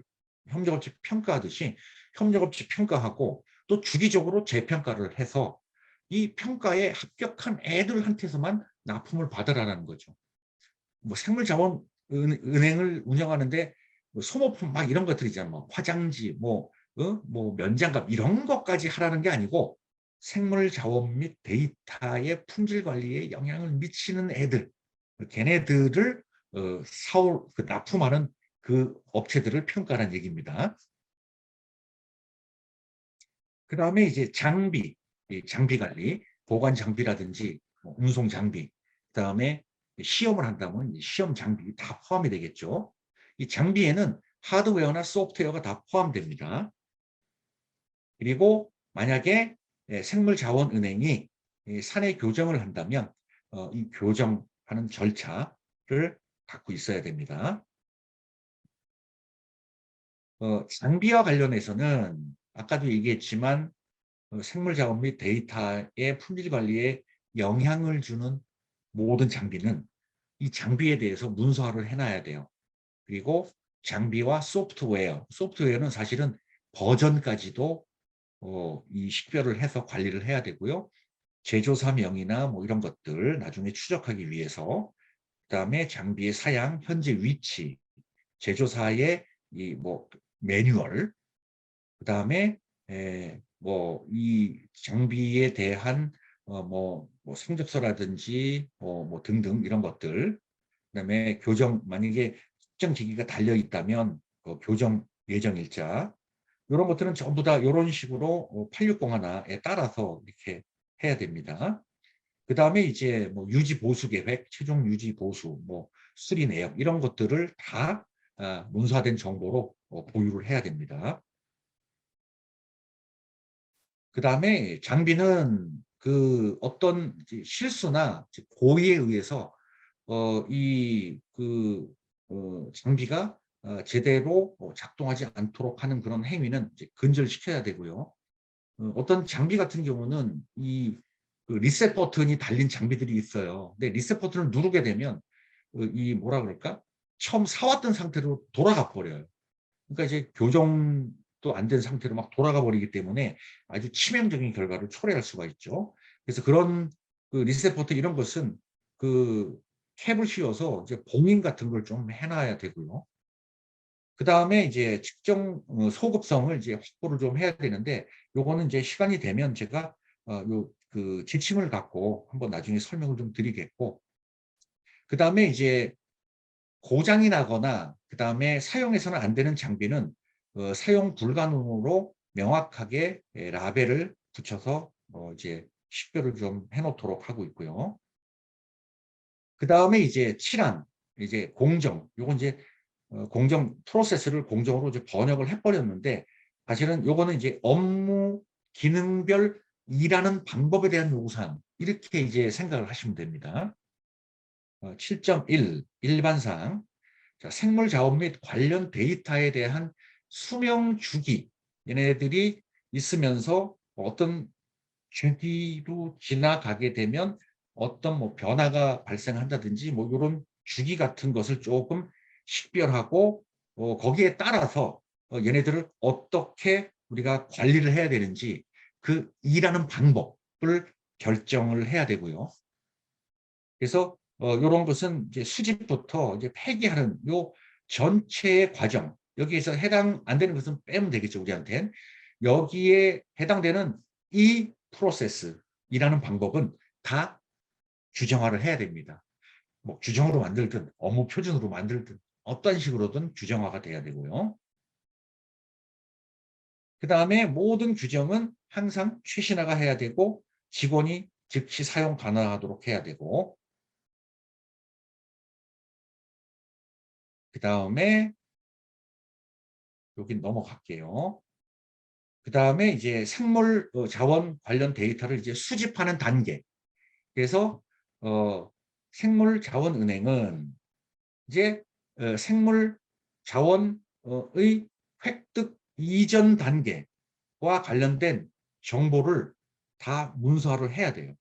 협력업체 평가하듯이 협력업체 평가하고 또 주기적으로 재평가를 해서 이 평가에 합격한 애들한테서만 납품을 받으라는 거죠. 뭐 생물자원은행을 운영하는데 뭐 소모품 막 이런 것들 있잖아요. 뭐 화장지, 뭐 면장갑 이런 것까지 하라는 게 아니고 생물자원 및 데이터의 품질 관리에 영향을 미치는 애들, 걔네들을 납품하는 그 업체들을 평가하는 얘기입니다. 그 다음에 이제 장비, 장비 관리, 보관 장비라든지 운송 장비, 그 다음에 시험을 한다면 시험 장비 다 포함이 되겠죠. 이 장비에는 하드웨어나 소프트웨어가 다 포함됩니다. 그리고 만약에 생물자원은행이 사내 교정을 한다면 이 교정하는 절차를 갖고 있어야 됩니다. 장비와 관련해서는 아까도 얘기했지만 생물자원 및 데이터의 품질 관리에 영향을 주는 모든 장비는 이 장비에 대해서 문서화를 해놔야 돼요. 그리고 장비와 소프트웨어는 사실은 버전까지도 이 식별을 해서 관리를 해야 되고요. 제조사 명이나 뭐 이런 것들 나중에 추적하기 위해서, 그다음에 장비의 사양, 현재 위치, 제조사의 이 뭐 매뉴얼, 그다음에 뭐 이 장비에 대한 뭐 성적서라든지 뭐 등등 이런 것들, 그다음에 교정, 만약에 특정 기기가 달려 있다면 교정 예정 일자, 이런 것들은 전부 다 이런 식으로 860 하나에 따라서 이렇게 해야 됩니다. 그 다음에 이제 뭐 유지 보수 계획, 최종 유지 보수, 뭐 수리 내역 이런 것들을 다 문서화된 정보로 보유를 해야 됩니다. 그 다음에 장비는 그 어떤 실수나 고의에 의해서 장비가 제대로 작동하지 않도록 하는 그런 행위는 이제 근절시켜야 되고요. 어떤 장비 같은 경우는 그 리셋 버튼이 달린 장비들이 있어요. 근데 리셋 버튼을 누르게 되면 이 뭐라 그럴까? 처음 사왔던 상태로 돌아가 버려요. 그러니까 이제 교정도 안 된 상태로 막 돌아가 버리기 때문에 아주 치명적인 결과를 초래할 수가 있죠. 그래서 그런 그 리셋 버튼 이런 것은 그 캡을 씌워서 이제 봉인 같은 걸 좀 해놔야 되고요. 그다음에 이제 측정 소급성을 이제 확보를 좀 해야 되는데, 요거는 이제 시간이 되면 제가 요 그 지침을 갖고 한번 나중에 설명을 좀 드리겠고, 그다음에 이제 고장이 나거나 그다음에 사용해서는 안 되는 장비는 사용 불가능으로 명확하게 라벨을 붙여서 이제 식별을 좀 해 놓도록 하고 있고요. 그다음에 이제 칠한, 이제 공정, 요건 이제 공정 프로세스를 공정으로 이제 번역을 해 버렸는데, 사실은 요거는 이제 업무 기능별 일하는 방법에 대한 요구사항, 이렇게 이제 생각을 하시면 됩니다. 7.1 일반사항. 자, 생물자원 및 관련 데이터에 대한 수명 주기, 얘네들이 있으면서 어떤 주기로 지나가게 되면 어떤 뭐 변화가 발생한다든지 뭐 이런 주기 같은 것을 조금 식별하고 거기에 따라서 얘네들을 어떻게 우리가 관리를 해야 되는지 그 일하는 방법을 결정을 해야 되고요. 그래서 요런 것은 이제 수집부터 이제 폐기하는 요 전체의 과정, 여기에서 해당 안 되는 것은 빼면 되겠죠, 우리한텐. 여기에 해당되는 이 프로세스, 일하는 방법은 다 규정화를 해야 됩니다. 뭐 규정으로 만들든 업무 표준으로 만들든 어떤 식으로든 규정화가 돼야 되고요. 그다음에 모든 규정은 항상 최신화가 해야 되고 직원이 즉시 사용 가능하도록 해야 되고, 그다음에 여기 넘어갈게요. 그다음에 이제 생물 자원 관련 데이터를 이제 수집하는 단계. 그래서 어 생물자원은행은 이제 생물 자원의 획득 이전 단계와 관련된 정보를 다 문서화를 해야 돼요.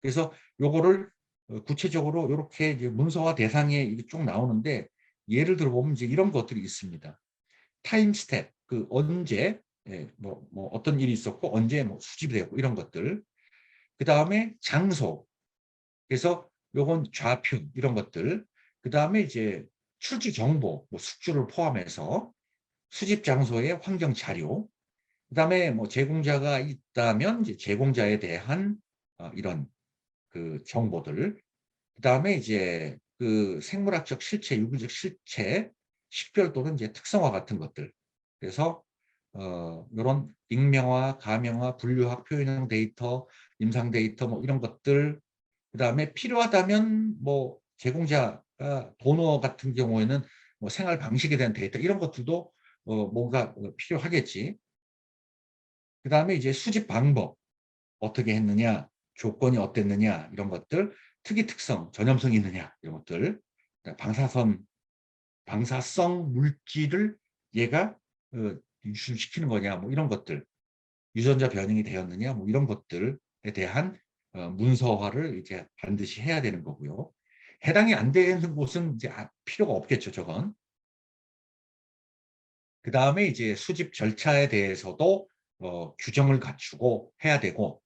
그래서 요거를 구체적으로 요렇게 이제 문서화 대상에 이게 쭉 나오는데 예를 들어 보면 이제 이런 것들이 있습니다. 타임 스텝, 그 언제 뭐 어떤 일이 있었고 언제 뭐 수집이 되었고 이런 것들. 그다음에 장소. 그래서 요건 좌표 이런 것들. 그다음에 이제 출처 정보, 뭐 숙주를 포함해서 수집 장소의 환경 자료. 그다음에 뭐 제공자가 있다면 이제 제공자에 대한 이런 그 정보들. 그다음에 이제 그 생물학적 실체, 유기적 실체, 식별 또는 이제 특성화 같은 것들. 그래서 요런 익명화, 가명화, 분류학, 표현형 데이터, 임상 데이터 뭐 이런 것들. 그다음에 필요하다면 뭐 제공자가 도너 같은 경우에는 뭐 생활 방식에 대한 데이터 이런 것들도 뭔가 필요하겠지. 그다음에 이제 수집 방법. 어떻게 했느냐, 조건이 어땠느냐 이런 것들, 특이 특성, 전염성이 있느냐 이런 것들, 방사성 물질을 얘가 유출시키는 거냐 뭐 이런 것들, 유전자 변형이 되었느냐 뭐 이런 것들에 대한 문서화를 이제 반드시 해야 되는 거고요. 해당이 안 되는 곳은 이제 필요가 없겠죠, 저건. 그 다음에 이제 수집 절차에 대해서도 규정을 갖추고 해야 되고,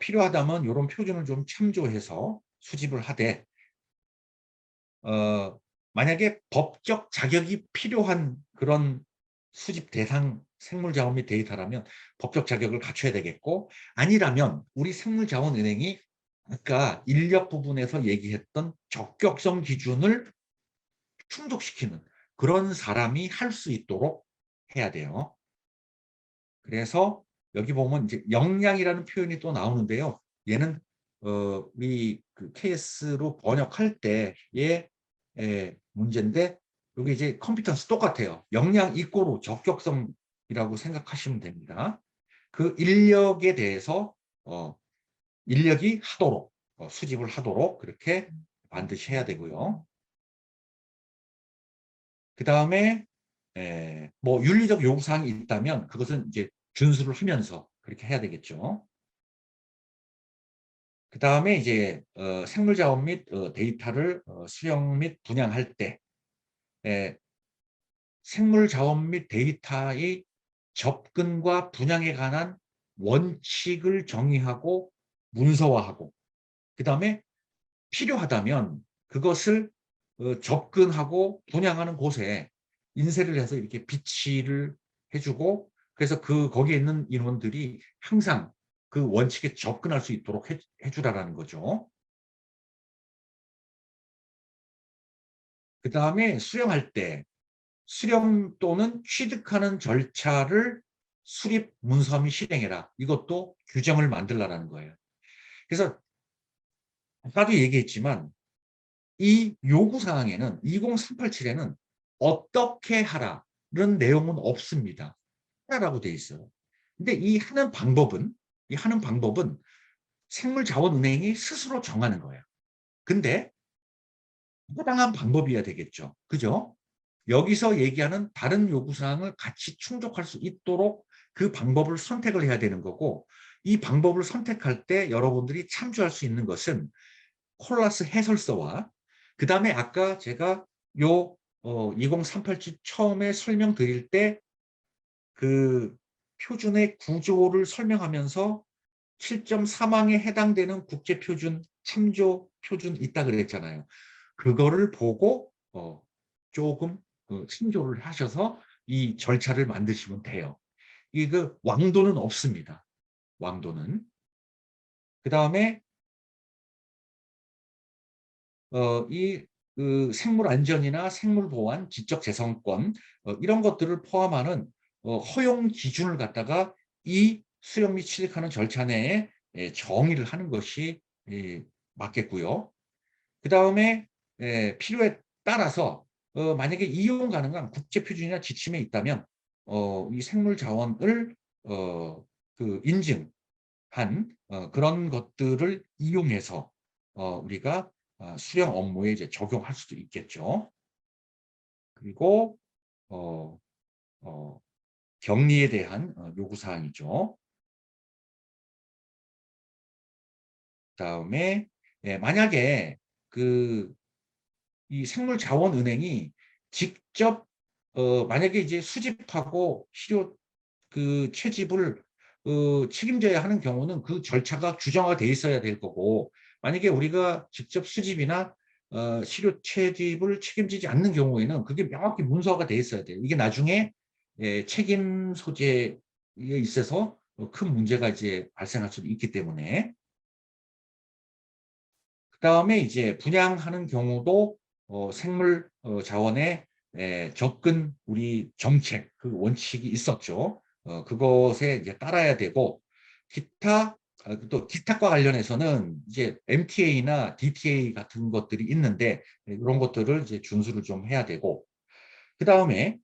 필요하다면 이런 표준을 좀 참조해서 수집을 하되, 만약에 법적 자격이 필요한 그런 수집 대상 생물자원 및 데이터라면 법적 자격을 갖춰야 되겠고, 아니라면 우리 생물자원은행이 아까 인력 부분에서 얘기했던 적격성 기준을 충족시키는 그런 사람이 할 수 있도록 해야 돼요. 그래서 여기 보면 이제 역량이라는 표현이 또 나오는데요. 얘는 우리 그 KS로 번역할 때의 문제인데, 여기 이제 컴피턴스 똑같아요. 역량 이꼬로 적격성이라고 생각하시면 됩니다. 그 인력에 대해서 인력이 하도록 수집을 하도록 그렇게 반드시 해야 되고요. 그 다음에 뭐 윤리적 요구사항이 있다면 그것은 이제 준수를 하면서 그렇게 해야 되겠죠. 그 다음에 이제 생물자원 및 데이터를 수령 및 분양할 때 생물자원 및 데이터의 접근과 분양에 관한 원칙을 정의하고 문서화하고, 그 다음에 필요하다면 그것을 접근하고 분양하는 곳에 인쇄를 해서 이렇게 비치를 해주고, 그래서 거기에 있는 인원들이 항상 그 원칙에 접근할 수 있도록 해주라는 거죠. 그 다음에 수령할 때 수령 또는 취득하는 절차를 수립 문서 및 실행해라. 이것도 규정을 만들라는 거예요. 그래서 아까도 얘기했지만 이 요구사항에는 20387에는 어떻게 하라는 내용은 없습니다. 하라고 돼 있어요. 근데 이 하는 방법은 생물자원은행이 스스로 정하는 거예요. 근데 타당한 방법이어야 되겠죠. 그죠? 여기서 얘기하는 다른 요구사항을 같이 충족할 수 있도록 그 방법을 선택을 해야 되는 거고, 이 방법을 선택할 때 여러분들이 참조할 수 있는 것은 콜라스 해설서와, 그 다음에 아까 제가 요 20387 처음에 설명드릴 때 그 표준의 구조를 설명하면서 7.3항에 해당되는 국제표준 참조 표준 있다 그랬잖아요. 그거를 보고 조금 참조를 하셔서 이 절차를 만드시면 돼요. 그 왕도는 없습니다. 왕도는. 그 다음에 그 생물 안전이나 생물 보안, 지적 재산권 이런 것들을 포함하는 허용 기준을 갖다가 이 수령 및 취득하는 절차 내에 정의를 하는 것이 맞겠고요. 그 다음에 필요에 따라서 만약에 이용 가능한 국제 표준이나 지침에 있다면 이 생물 자원을 그 인증한 그런 것들을 이용해서 우리가 수령 업무에 이제 적용할 수도 있겠죠. 그리고 어, 어, 격리에 대한 요구 사항이죠. 그다음에 만약에 그 이 생물자원은행이 직접 만약에 이제 수집하고 실효 채집을 책임져야 하는 경우는 그 절차가 규정화가 돼 있어야 될 거고, 만약에 우리가 직접 수집이나 실효 채집을 책임지지 않는 경우에는 그게 명확히 문서화가 돼 있어야 돼요. 이게 나중에 책임 소재에 있어서 큰 문제가 이제 발생할 수도 있기 때문에. 그다음에 이제 분양하는 경우도 생물 자원의 접근 우리 정책 그 원칙이 있었죠. 그것에 이제 따라야 되고, 기타 또 기탁과 관련해서는 이제 MTA나 DTA 같은 것들이 있는데 이런 것들을 이제 준수를 좀 해야 되고, 그다음에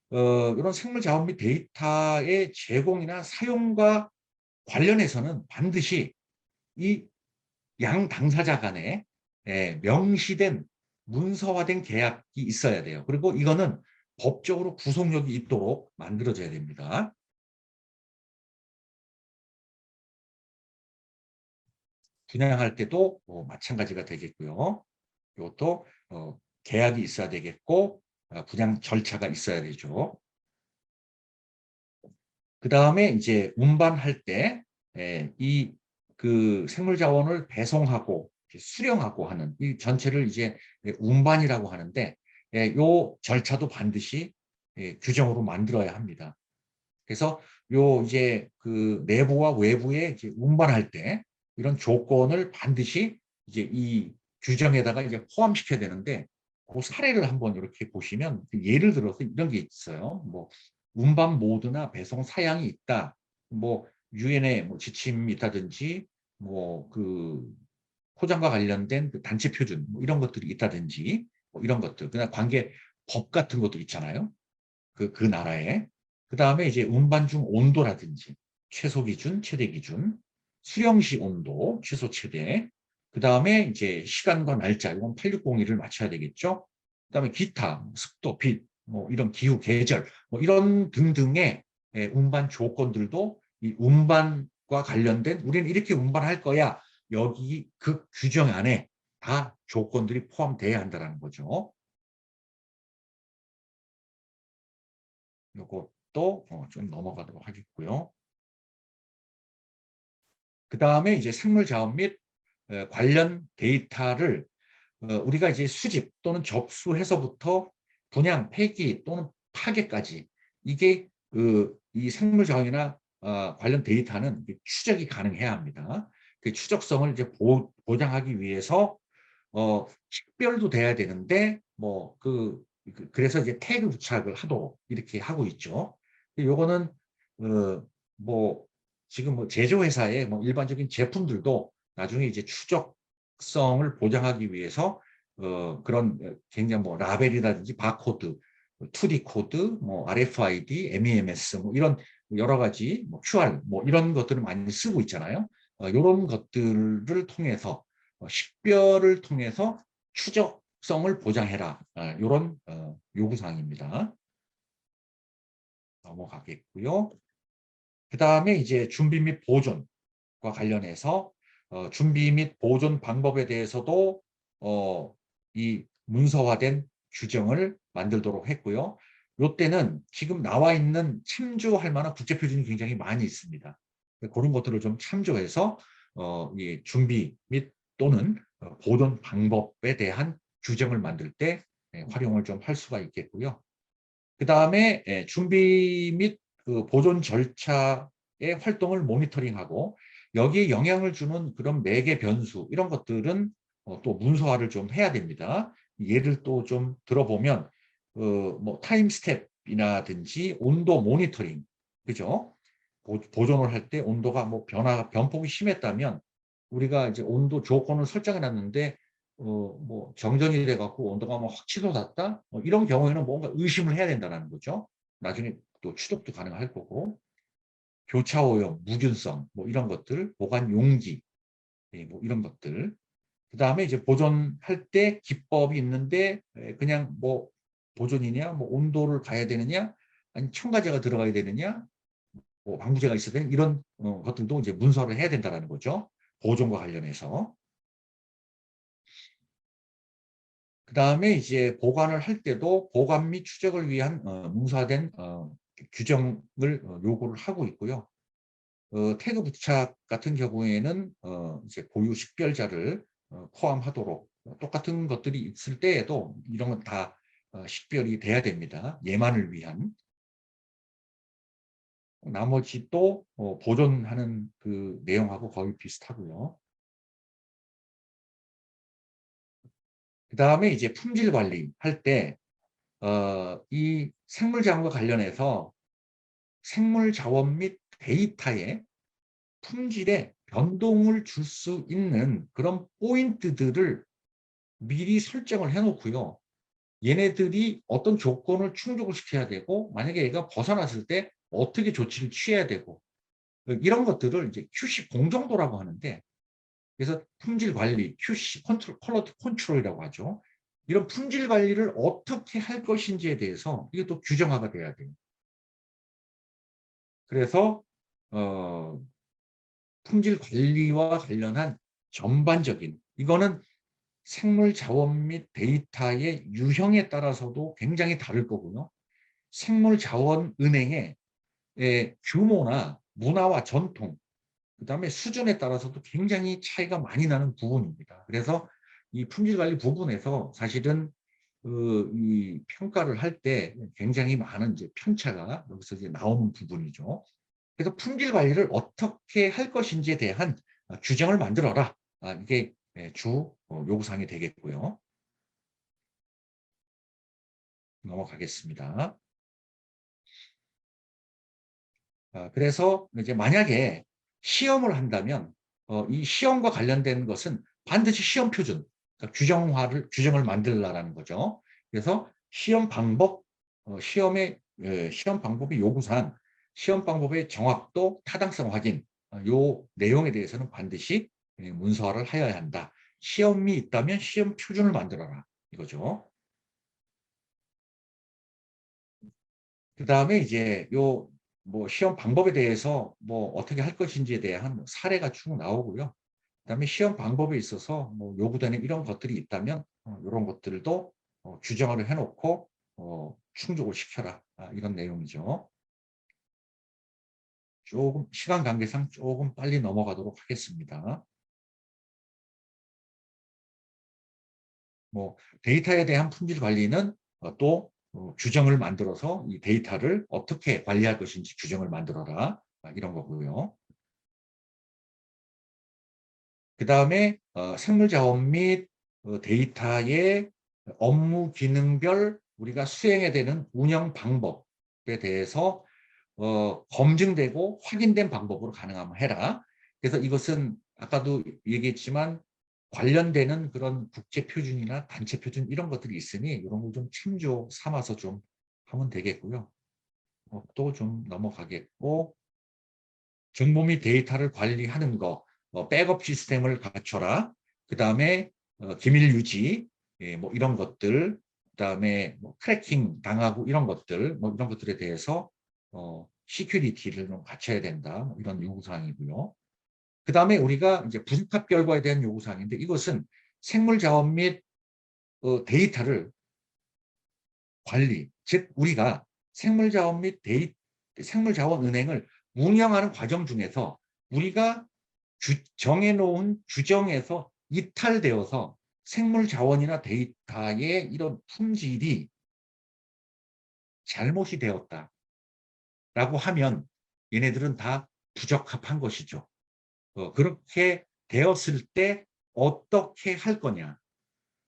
이런 생물 자원 및 데이터의 제공이나 사용과 관련해서는 반드시 이 양 당사자 간에 명시된 문서화된 계약이 있어야 돼요. 그리고 이거는 법적으로 구속력이 있도록 만들어져야 됩니다. 분양할 때도 마찬가지가 되겠고요. 이것도 계약이 있어야 되겠고 분양 절차가 있어야 되죠. 그다음에 이제 운반할 때 이 그 생물 자원을 배송하고 수령하고 하는 이 전체를 이제 운반이라고 하는데, 요 절차도 반드시 규정으로 만들어야 합니다. 그래서 요 이제 그 내부와 외부에 이제 운반할 때 이런 조건을 반드시 이제 이 규정에다가 이제 포함시켜야 되는데, 그 사례를 한번 이렇게 보시면 예를 들어서 이런 게 있어요. 뭐 운반 모드나 배송 사양이 있다. 뭐 유엔의 뭐 지침이 있다든지 뭐 그 포장과 관련된 그 단체 표준 뭐 이런 것들이 있다든지 뭐 이런 것들, 그냥 관계 법 같은 것도 있잖아요. 그 나라에. 그다음에 이제 운반 중 온도라든지 최소 기준, 최대 기준, 수령 시 온도, 최소 최대. 그다음에 이제 시간과 날짜, 이건 8601을 맞춰야 되겠죠. 그다음에 기타, 습도, 빛, 뭐 이런 기후, 계절, 뭐 이런 등등의 운반 조건들도 이 운반과 관련된 우리는 이렇게 운반할 거야. 여기 그 규정 안에 다 조건들이 포함돼야 한다는 거죠. 요것도 좀 넘어가도록 하겠고요. 그다음에 이제 생물 자원 및 관련 데이터를 우리가 이제 수집 또는 접수해서부터 분양, 폐기 또는 파괴까지, 이게 이 생물 자원이나 관련 데이터는 추적이 가능해야 합니다. 그 추적성을 이제 보장하기 위해서 식별도 돼야 되는데 그래서 이제 태그 부착을 하도록 이렇게 하고 있죠. 요거는 뭐 지금 뭐 제조회사의 뭐 일반적인 제품들도 나중에 이제 추적성을 보장하기 위해서 그런 굉장히 뭐 라벨이라든지 바코드, 2D 코드, 뭐 RFID, MEMS 뭐 이런 여러 가지 뭐 QR 뭐 이런 것들을 많이 쓰고 있잖아요. 이런 것들을 통해서 식별을 통해서 추적성을 보장해라. 이런 요구사항입니다. 넘어가겠고요. 그 다음에 이제 준비 및 보존과 관련해서 준비 및 보존 방법에 대해서도 이 문서화된 규정을 만들도록 했고요. 이때는 지금 나와 있는 참조할 만한 국제표준이 굉장히 많이 있습니다. 그런 것들을 좀 참조해서 이 준비 및 또는 보존 방법에 대한 규정을 만들 때 활용을 좀 할 수가 있겠고요. 그 다음에 준비 및 그 보존 절차의 활동을 모니터링하고 여기에 영향을 주는 그런 매개 변수 이런 것들은 또 문서화를 좀 해야 됩니다. 예를 또 좀 들어보면 뭐 타임 스텝이라든지 온도 모니터링, 그죠? 보존을 할 때 온도가 뭐 변폭이 심했다면 우리가 이제 온도 조건을 설정해 놨는데 뭐 정전이 돼 갖고 온도가 뭐 확 치솟았다? 이런 경우에는 뭔가 의심을 해야 된다는 거죠. 나중에 또 추적도 가능할 거고. 교차 오염, 무균성 뭐 이런 것들, 보관 용기 뭐 이런 것들. 그다음에 이제 보존할 때 기법이 있는데 그냥 뭐 보존이냐, 뭐 온도를 가야 되느냐, 아니 첨가제가 들어가야 되느냐, 뭐 방부제가 있어야 되는 이런 것들도 이제 문서를 해야 된다는 거죠. 보존과 관련해서. 그다음에 이제 보관을 할 때도 보관 및 추적을 위한 문서화된 규정을 요구를 하고 있고요. 태그 부착 같은 경우에는 이제 고유 식별자를 포함하도록 똑같은 것들이 있을 때에도 이런 건 다 식별이 돼야 됩니다. 예만을 위한. 나머지 또 보존하는 그 내용하고 거의 비슷하고요. 그다음에 이제 품질 관리할 때 이 생물자원과 관련해서 생물 자원 및 데이터의 품질에 변동을 줄 수 있는 그런 포인트들을 미리 설정을 해 놓고요. 얘네들이 어떤 조건을 충족을 시켜야 되고 만약에 얘가 벗어났을 때 어떻게 조치를 취해야 되고 이런 것들을 이제 QC 공정도라고 하는데 그래서 품질 관리, QC 컨트롤, 퀄리티 컨트롤이라고 하죠. 이런 품질 관리를 어떻게 할 것인지에 대해서 이게 또 규정화가 돼야 돼요. 그래서 어 품질 관리와 관련한 전반적인 이거는 생물 자원 및 데이터의 유형에 따라서도 굉장히 다를 거고요. 생물 자원 은행의 규모나 문화와 전통, 그다음에 수준에 따라서도 굉장히 차이가 많이 나는 부분입니다. 그래서 이 품질 관리 부분에서 사실은 이 평가를 할 때 굉장히 많은 이제 편차가 여기서 이제 나오는 부분이죠. 그래서 품질 관리를 어떻게 할 것인지에 대한 규정을 만들어라. 이게 주 요구사항이 되겠고요. 넘어가겠습니다. 그래서 이제 만약에 시험을 한다면 이 시험과 관련된 것은 반드시 시험 표준, 그러니까 규정을 만들라라는 거죠. 그래서 시험 방법, 시험의 시험 방법의 요구사항, 시험 방법의 정확도, 타당성 확인, 요 내용에 대해서는 반드시 문서화를 하여야 한다. 시험이 있다면 시험 표준을 만들어라 이거죠. 그다음에 이제 요 뭐 시험 방법에 대해서 뭐 어떻게 할 것인지에 대한 뭐 사례가 쭉 나오고요. 그다음에 시험 방법에 있어서 뭐 요구되는 이런 것들이 있다면 요런 것들도 규정을 해 놓고 충족을 시켜라. 이런 내용이죠. 조금 시간 관계상 조금 빨리 넘어가도록 하겠습니다. 뭐 데이터에 대한 품질 관리는 또 규정을 만들어서 이 데이터를 어떻게 관리할 것인지 규정을 만들어라. 이런 거고요. 그다음에 생물자원 및 데이터의 업무 기능별 우리가 수행해야 되는 운영 방법에 대해서 검증되고 확인된 방법으로 가능하면 해라. 그래서 이것은 아까도 얘기했지만 관련되는 그런 국제 표준이나 단체 표준 이런 것들이 있으니 이런 걸 좀 참조 삼아서 좀 하면 되겠고요. 또 좀 넘어가겠고 정보 및 데이터를 관리하는 거, 백업 시스템을 갖춰라. 그다음에 기밀 유지, 뭐 이런 것들, 그다음에 뭐 크래킹 당하고 이런 것들, 뭐 이런 것들에 대해서 시큐리티를 좀 갖춰야 된다. 뭐 이런 요구 사항이고요. 그다음에 우리가 이제 분석 결과에 대한 요구 사항인데 이것은 생물 자원 및 데이터를 관리, 즉 우리가 생물 자원 및 생물 자원 은행을 운영하는 과정 중에서 우리가 정해놓은 규정에서 이탈되어서 생물 자원이나 데이터의 이런 품질이 잘못이 되었다라고 하면 얘네들은 다 부적합한 것이죠. 그렇게 되었을 때 어떻게 할 거냐.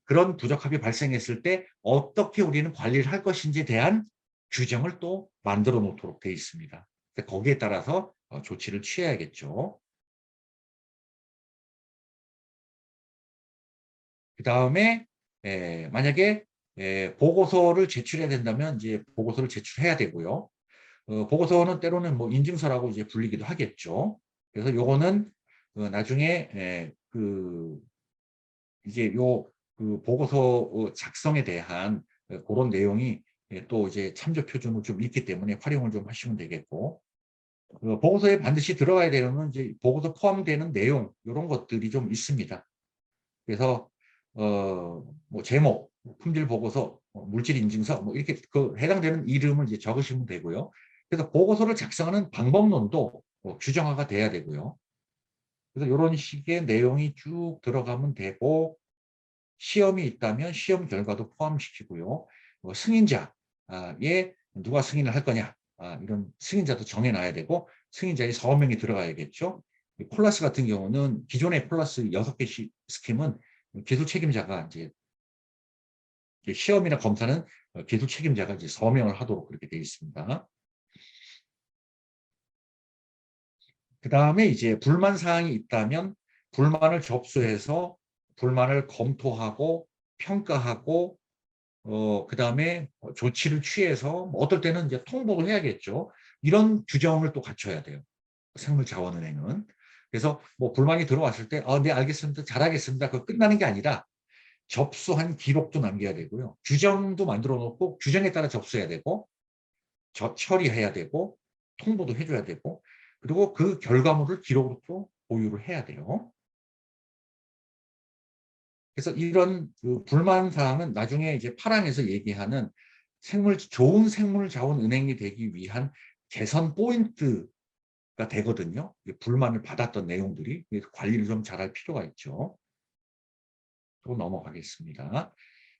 그런 부적합이 발생했을 때 어떻게 우리는 관리를 할 것인지에 대한 규정을 또 만들어 놓도록 되어 있습니다. 거기에 따라서 조치를 취해야겠죠. 그다음에 만약에 보고서를 제출해야 된다면 이제 보고서를 제출해야 되고요. 보고서는 때로는 뭐 인증서라고 이제 불리기도 하겠죠. 그래서 요거는 나중에 이제 그 보고서 작성에 대한 그런 내용이 또 이제 참조 표준으로 좀 있기 때문에 활용을 좀 하시면 되겠고 보고서에 반드시 들어가야 되는 이제 보고서 포함되는 내용 이런 것들이 좀 있습니다. 그래서 뭐 제목, 품질 보고서, 물질 인증서 뭐 이렇게 그 해당되는 이름을 이제 적으시면 되고요. 그래서 보고서를 작성하는 방법론도 규정화가 돼야 되고요. 그래서 이런 식의 내용이 쭉 들어가면 되고 시험이 있다면 시험 결과도 포함시키고요. 승인자에 누가 승인을 할 거냐 이런 승인자도 정해놔야 되고 승인자의 서명이 들어가야겠죠. 콜라스 같은 경우는 기존의 콜라스 6개 스킴은 기술 책임자가 이제 시험이나 검사는 기술 책임자가 이제 서명을 하도록 그렇게 되어 있습니다. 그 다음에 이제 불만 사항이 있다면 불만을 접수해서 불만을 검토하고 평가하고 그다음에 조치를 취해서 뭐 어떨 때는 이제 통보를 해야겠죠. 이런 규정을 또 갖춰야 돼요. 생물자원은행은. 그래서 뭐 불만이 들어왔을 때 네 알겠습니다. 잘하겠습니다. 그거 끝나는 게 아니라 접수한 기록도 남겨야 되고요. 규정도 만들어 놓고 규정에 따라 접수해야 되고 처리해야 되고 통보도 해줘야 되고 그리고 그 결과물을 기록으로 또 보유를 해야 돼요. 그래서 이런 그 불만 사항은 나중에 이제 파랑에서 얘기하는 좋은 생물자원은행이 되기 위한 개선 포인트가 되거든요. 불만을 받았던 내용들이. 그래서 관리를 좀 잘할 필요가 있죠. 또 넘어가겠습니다.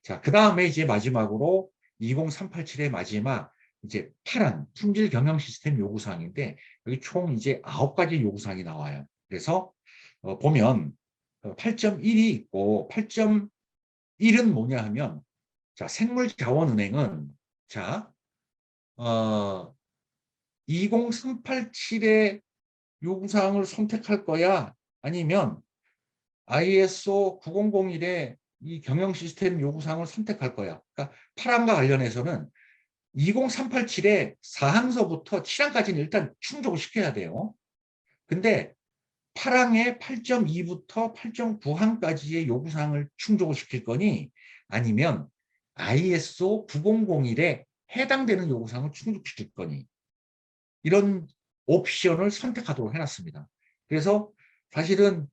자, 그 다음에 이제 마지막으로 20387의 마지막 이제 파랑 품질 경영 시스템 요구사항인데 여기 총 이제 9가지 요구사항이 나와요. 그래서 보면 8.1이 있고 8.1은 뭐냐 하면 자, 생물자원은행은 자, 20387의 요구사항을 선택할 거야? 아니면 ISO 9001의 이 경영 시스템 요구사항을 선택할 거야? 그러니까 파랑과 관련해서는 20387의 4항서부터 7항까지는 일단 충족을 시켜야 돼요. 근데 파랑의 8.2부터 8.9항까지의 요구사항을 충족을 시킬 거니 아니면 ISO 9001에 해당되는 요구사항을 충족시킬 거니 이런 옵션을 선택하도록 해놨습니다. 그래서 사실은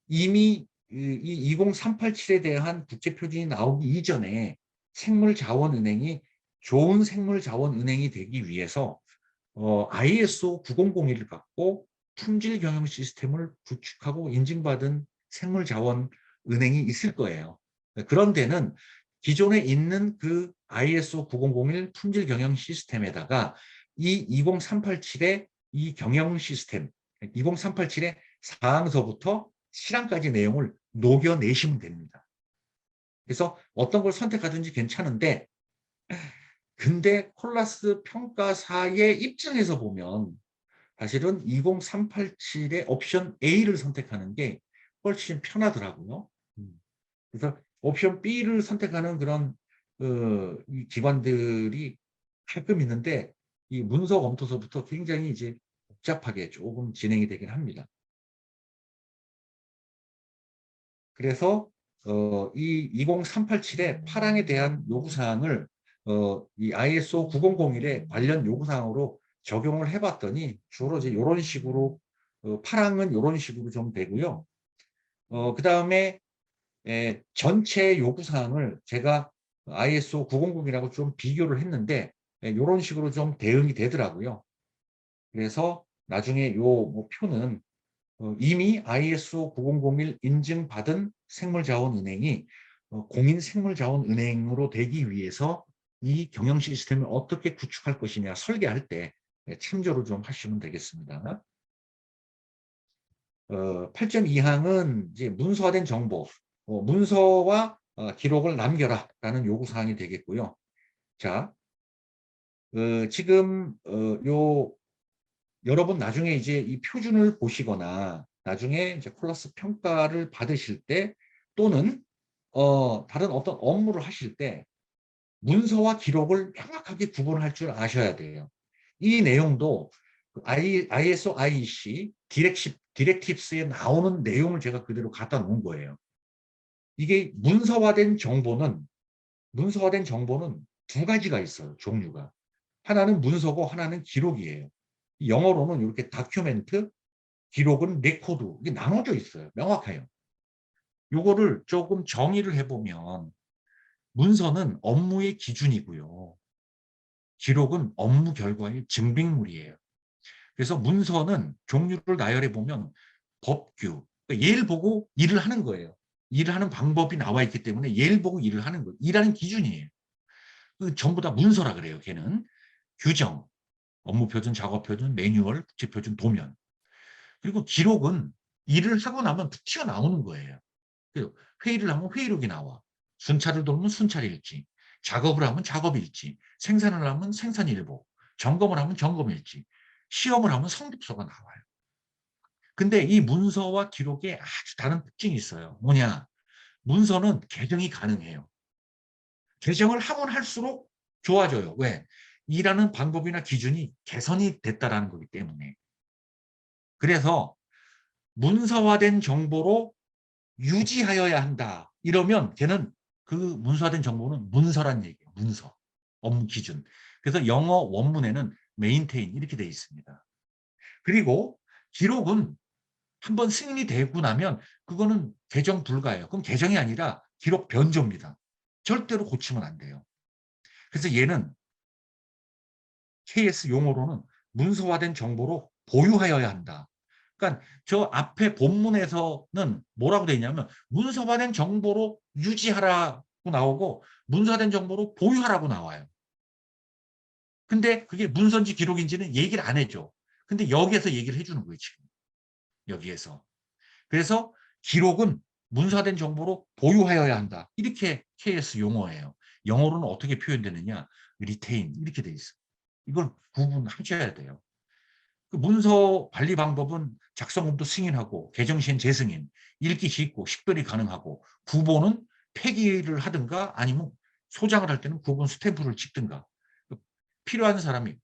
이미 이 20387에 대한 국제표준이 나오기 이전에 생물자원은행이 좋은 생물자원은행이 되기 위해서 ISO 9001을 갖고 품질 경영 시스템을 구축하고 인증받은 생물자원은행이 있을 거예요. 그런 데는 기존에 있는 그 ISO 9001 품질 경영 시스템에다가 이 20387의 이 경영 시스템, 20387의 사항서부터 실항까지 내용을 녹여내시면 됩니다. 그래서 어떤 걸 선택하든지 괜찮은데 근데 콜라스 평가사의 입장에서 보면 사실은 20387의 옵션 A를 선택하는 게 훨씬 편하더라고요. 그래서 옵션 B를 선택하는 그런 이 기관들이 가끔 있는데 이 문서 검토서부터 굉장히 이제 복잡하게 조금 진행이 되긴 합니다. 그래서 이 20387의 파랑에 대한 요구사항을 이 ISO 9001의 관련 요구사항으로 적용을 해봤더니 주로 이제 이런 식으로 파랑은 이런 식으로 좀 되고요. 그 다음에 전체 요구사항을 제가 ISO 900이라고 좀 비교를 했는데 이런 식으로 좀 대응이 되더라고요. 그래서 나중에 요 표는 이미 ISO 9001 인증받은 생물자원은행이 공인생물자원은행으로 되기 위해서 이 경영 시스템을 어떻게 구축할 것이냐 설계할 때 참조를 좀 하시면 되겠습니다. 8.2항은 이제 문서화된 정보, 문서와 기록을 남겨라 라는 요구사항이 되겠고요. 자, 지금 여러분 나중에 이제 이 표준을 보시거나 나중에 이제 콜라스 평가를 받으실 때 또는 다른 어떤 업무를 하실 때 문서와 기록을 명확하게 구분할 줄 아셔야 돼요. 이 내용도 ISO IEC 디렉티브스에 나오는 내용을 제가 그대로 갖다 놓은 거예요. 이게 문서화된 정보는 두 가지가 있어요. 종류가. 하나는 문서고 하나는 기록이에요. 영어로는 이렇게 다큐멘트, 기록은 레코드 이게 나눠져 있어요. 명확해요. 요거를 조금 정의를 해 보면 문서는 업무의 기준이고요. 기록은 업무 결과의 증빙물이에요. 그래서 문서는 종류를 나열해 보면 법규, 그러니까 예를 보고 일을 하는 거예요. 일을 하는 방법이 나와 있기 때문에 예를 보고 일을 하는 거예요. 일하는 기준이에요. 전부 다 문서라 그래요. 걔는 규정, 업무 표준, 작업 표준, 매뉴얼, 국제 표준, 도면. 그리고 기록은 일을 하고 나면 튀어나오는 거예요. 회의를 하면 회의록이 나와. 순찰을 돌면 순찰일지, 작업을 하면 작업일지, 생산을 하면 생산일보, 점검을 하면 점검일지, 시험을 하면 성적서가 나와요. 근데 이 문서와 기록에 아주 다른 특징이 있어요. 뭐냐? 문서는 개정이 가능해요. 개정을 하면 할수록 좋아져요. 왜? 일하는 방법이나 기준이 개선이 됐다라는 거기 때문에. 그래서 문서화된 정보로 유지하여야 한다. 이러면 걔는 그 문서화된 정보는 문서란 얘기예요. 문서. 업무 기준. 그래서 영어 원문에는 maintain 이렇게 되어 있습니다. 그리고 기록은 한번 승인이 되고 나면 그거는 개정 불가예요. 그럼 개정이 아니라 기록 변조입니다. 절대로 고치면 안 돼요. 그래서 얘는 KS 용어로는 문서화된 정보로 보유하여야 한다. 그러니까 저 앞에 본문에서는 뭐라고 되어 있냐면 문서화된 정보로 유지하라고 나오고 문서화된 정보로 보유하라고 나와요. 근데 그게 문서인지 기록인지는 얘기를 안 해줘. 근데 여기에서 얘기를 해주는 거예요, 지금. 여기에서. 그래서 기록은 문서화된 정보로 보유하여야 한다. 이렇게 KS 용어예요. 영어로는 어떻게 표현되느냐? retain 이렇게 돼 있어요. 이걸 구분하셔야 돼요. 그 문서 관리 방법은 작성금도 승인하고 개정 시엔 재승인, 읽기 쉽고 식별이 가능하고 구본은 폐기를 하든가 아니면 소장을 할 때는 구본 스탬프를 찍든가 필요한 사람이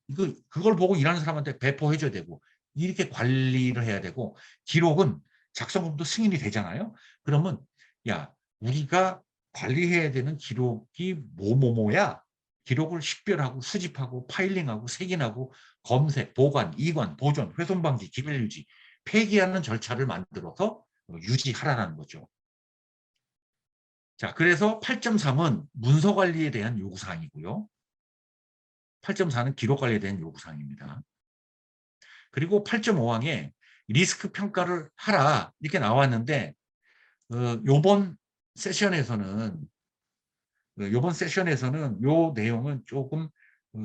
그걸 보고 일하는 사람한테 배포해 줘야 되고 이렇게 관리를 해야 되고 기록은 작성금도 승인이 되잖아요. 그러면 야 우리가 관리해야 되는 기록이 뭐뭐뭐야. 기록을 식별하고 수집하고 파일링하고 색인하고 검색, 보관, 이관, 보존, 훼손 방지, 기밀 유지, 폐기하는 절차를 만들어서 유지하라는 거죠. 자, 그래서 8.3은 문서 관리에 대한 요구사항이고요. 8.4는 기록 관리에 대한 요구사항입니다. 그리고 8.5항에 리스크 평가를 하라 이렇게 나왔는데 요번 세션에서는 요 내용은 조금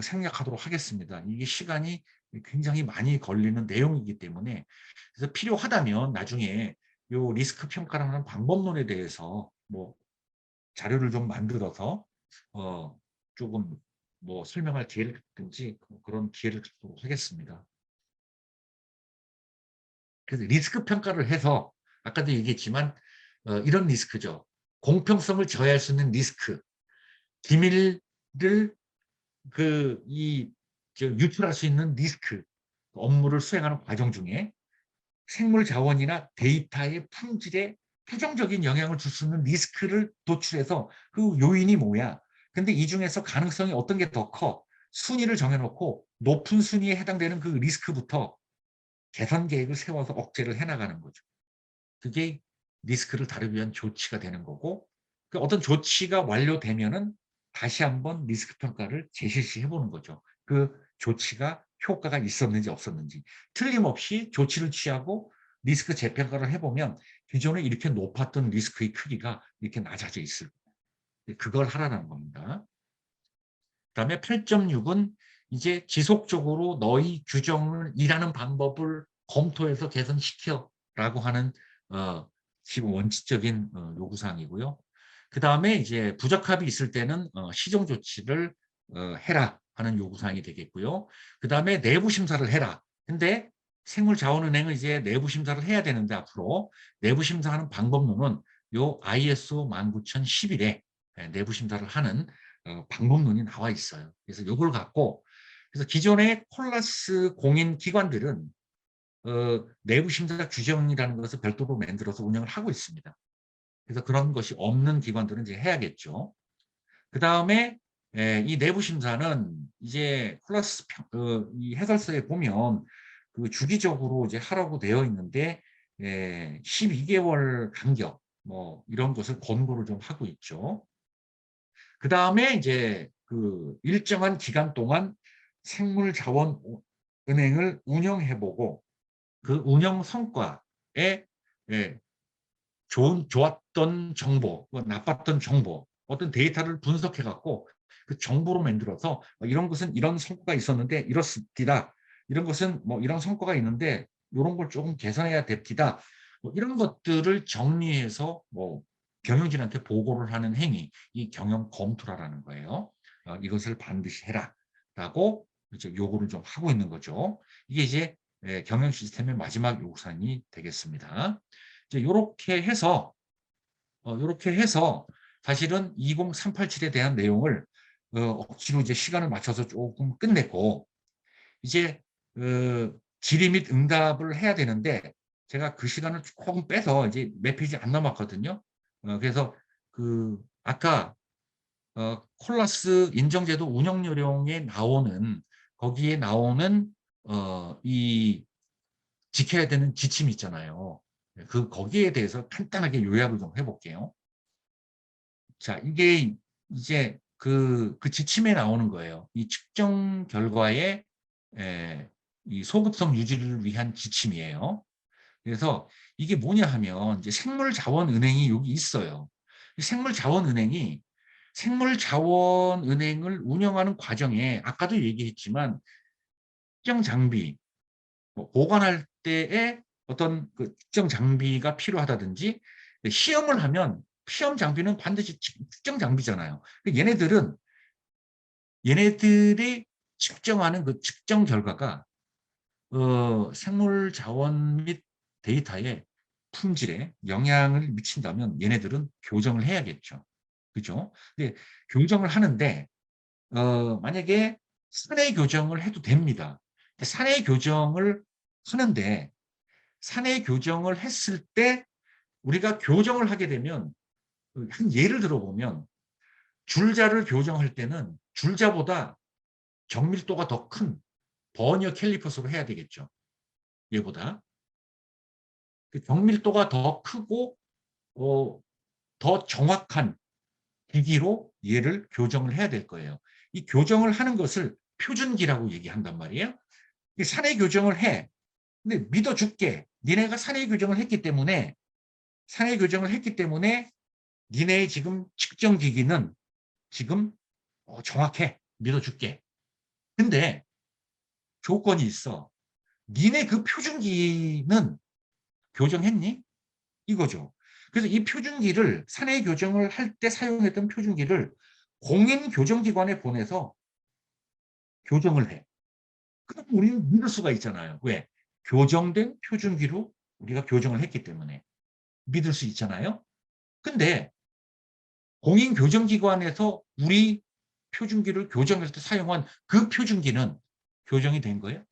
생략하도록 하겠습니다. 이게 시간이 굉장히 많이 걸리는 내용이기 때문에 그래서 필요하다면 나중에 요 리스크 평가를 하는 방법론에 대해서 뭐 자료를 좀 만들어서 조금 뭐 설명할 기회를 갖든지 그런 기회를 갖도록 하겠습니다. 그래서 리스크 평가를 해서 아까도 얘기했지만 이런 리스크죠. 공평성을 저해할 수 있는 리스크, 기밀을 유출할 수 있는 리스크, 업무를 수행하는 과정 중에 생물 자원이나 데이터의 품질에 부정적인 영향을 줄 수 있는 리스크를 도출해서 그 요인이 뭐야? 근데 이 중에서 가능성이 어떤 게 더 커? 순위를 정해놓고 높은 순위에 해당되는 그 리스크부터 개선 계획을 세워서 억제를 해나가는 거죠. 그게 리스크를 다루기 위한 조치가 되는 거고 그 어떤 조치가 완료되면은 다시 한번 리스크 평가를 재실시해 보는 거죠. 그 조치가 효과가 있었는지 없었는지. 틀림없이 조치를 취하고 리스크 재평가를 해보면 기존에 이렇게 높았던 리스크의 크기가 이렇게 낮아져 있을 거예요. 그걸 하라는 겁니다. 그다음에 8.6은 이제 지속적으로 너희 규정을 일하는 방법을 검토해서 개선시켜라고 하는 지금 원칙적인 요구사항이고요. 그다음에 이제 부적합이 있을 때는 시정 조치를 해라 하는 요구사항이 되겠고요. 그다음에 내부 심사를 해라. 근데 생물자원은행은 이제 내부 심사를 해야 되는데 앞으로 내부 심사하는 방법론은 요 ISO 19011에 내부 심사를 하는 방법론이 나와 있어요. 그래서 이걸 갖고 그래서 기존의 콜라스 공인 기관들은 내부 심사 규정이라는 것을 별도로 만들어서 운영을 하고 있습니다. 그래서 그런 것이 없는 기관들은 이제 해야겠죠. 그 다음에 이 내부 심사는 이제 콜라스 이 해설서에 보면 그 주기적으로 이제 하라고 되어 있는데 12개월 간격 뭐 이런 것을 권고를 좀 하고 있죠. 그다음에 이제 그 일정한 기간 동안 생물자원은행을 운영해 보고 그 운영 성과에 좋았던 정보, 뭐 나빴던 정보, 어떤 데이터를 분석해 갖고 그 정보로 만들어서 이런 것은 이런 성과가 있었는데 이렇습니다. 이런 것은 뭐 이런 성과가 있는데 이런 걸 조금 개선해야 됩니다. 뭐 이런 것들을 정리해서 뭐 경영진한테 보고를 하는 행위, 이 경영 검토라는 거예요. 이것을 반드시 해라라고 이제 요구를 좀 하고 있는 거죠. 이게 이제 경영 시스템의 마지막 요구사항이 되겠습니다. 이제 요렇게 해서 사실은 20387에 대한 내용을 억지로 이제 시간을 맞춰서 조금 끝냈고 이제 질의 및 응답을 해야 되는데 제가 그 시간을 조금 빼서 이제 몇 페이지 안 남았거든요. 그래서 그 아까 콜라스 인정제도 운영 요령에 나오는 거기에 나오는 이 지켜야 되는 지침이 있잖아요. 거기에 대해서 간단하게 요약을 좀 해볼게요. 자, 이게 이제 그 지침에 나오는 거예요. 이 측정 결과의 이 소급성 유지를 위한 지침이에요. 그래서 이게 뭐냐 하면 이제 생물자원은행이 여기 있어요. 생물자원은행을 운영하는 과정에 아까도 얘기했지만 특정 장비, 뭐 보관할 때에 어떤 그 특정 장비가 필요하다든지 시험을 하면 시험 장비는 반드시 특정 장비잖아요. 얘네들이 측정하는 그 측정 결과가 생물 자원 및 데이터의 품질에 영향을 미친다면 얘네들은 교정을 해야겠죠. 그죠? 근데 교정을 하는데 만약에 사내 교정을 해도 됩니다. 사내 교정을 하는데 사내 교정을 했을 때 우리가 교정을 하게 되면 한 예를 들어보면 줄자를 교정할 때는 줄자보다 정밀도가 더 큰 버니어 캘리퍼스로 해야 되겠죠. 얘보다. 그 정밀도가 더 크고 더 정확한 기기로 얘를 교정을 해야 될 거예요. 이 교정을 하는 것을 표준기라고 얘기한단 말이에요. 사내 교정을 해. 근데 믿어줄게. 니네가 사내 교정을 했기 때문에 니네의 지금 측정 기기는 지금 정확해. 믿어줄게. 근데 조건이 있어. 니네 그 표준기는 교정했니? 이거죠. 그래서 이 표준기를 사내 교정을 할 때 사용했던 표준기를 공인 교정기관에 보내서 교정을 해. 그럼 우리는 믿을 수가 있잖아요. 왜? 교정된 표준기로 우리가 교정을 했기 때문에 믿을 수 있잖아요. 근데 공인 교정기관에서 우리 표준기를 교정할 때 사용한 그 표준기는 교정이 된 거예요?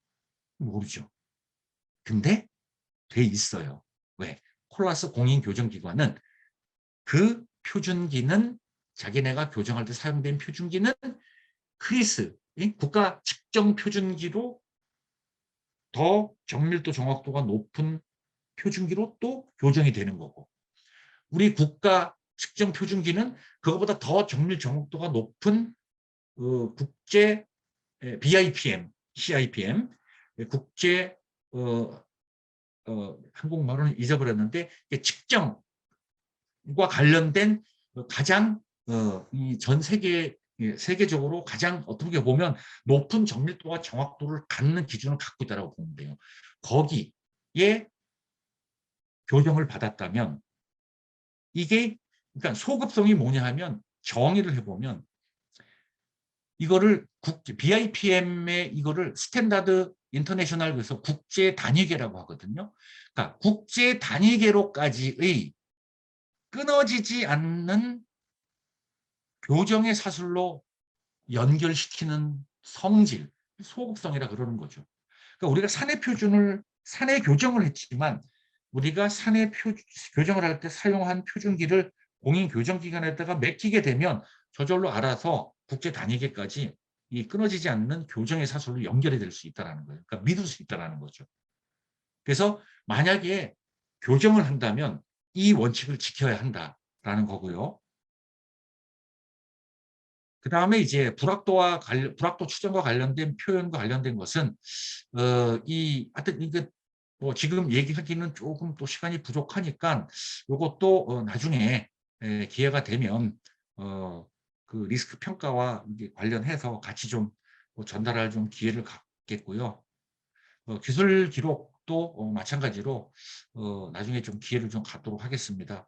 모르죠. 근데 돼 있어요. 왜? 콜라스 공인 교정기관은 그 표준기는 자기네가 교정할 때 사용된 표준기는 크리스, 국가 측정 표준기로 더 정밀도 정확도가 높은 표준기로 또 교정이 되는 거고 우리 국가 측정 표준기는 그거보다 더 정밀 정확도가 높은 국제 BIPM, CIPM, 국제 한국말은 잊어버렸는데 측정과 관련된 가장 이 전 세계적으로 가장 어떻게 보면 높은 정밀도와 정확도를 갖는 기준을 갖고 있다고 보면 돼요. 거기에 교정을 받았다면 이게 그러니까 소급성이 뭐냐 하면 정의를 해보면 이거를 BIPM의 이거를 스탠다드 인터내셔널 그래서 국제 단위계라고 하거든요. 그러니까 국제 단위계로까지의 끊어지지 않는 교정의 사슬로 연결시키는 성질, 소극성이라 그러는 거죠. 그러니까 우리가 사내 교정을 했지만 우리가 교정을 할 때 사용한 표준기를 공인 교정기관에다가 맡기게 되면 저절로 알아서 국제 단위계까지 이 끊어지지 않는 교정의 사슬로 연결이 될 수 있다라는 거예요. 그러니까 믿을 수 있다라는 거죠. 그래서 만약에 교정을 한다면 이 원칙을 지켜야 한다라는 거고요. 그다음에 이제 불확도 추정과 관련된 표현과 관련된 것은 이 하여튼 이게 뭐 지금 얘기하기는 조금 또 시간이 부족하니까 요것도 나중에 기회가 되면 어 그 리스크 평가와 이게 관련해서 같이 좀 전달할 좀 기회를 갖겠고요. 기술 기록도 마찬가지로 나중에 좀 기회를 좀 갖도록 하겠습니다.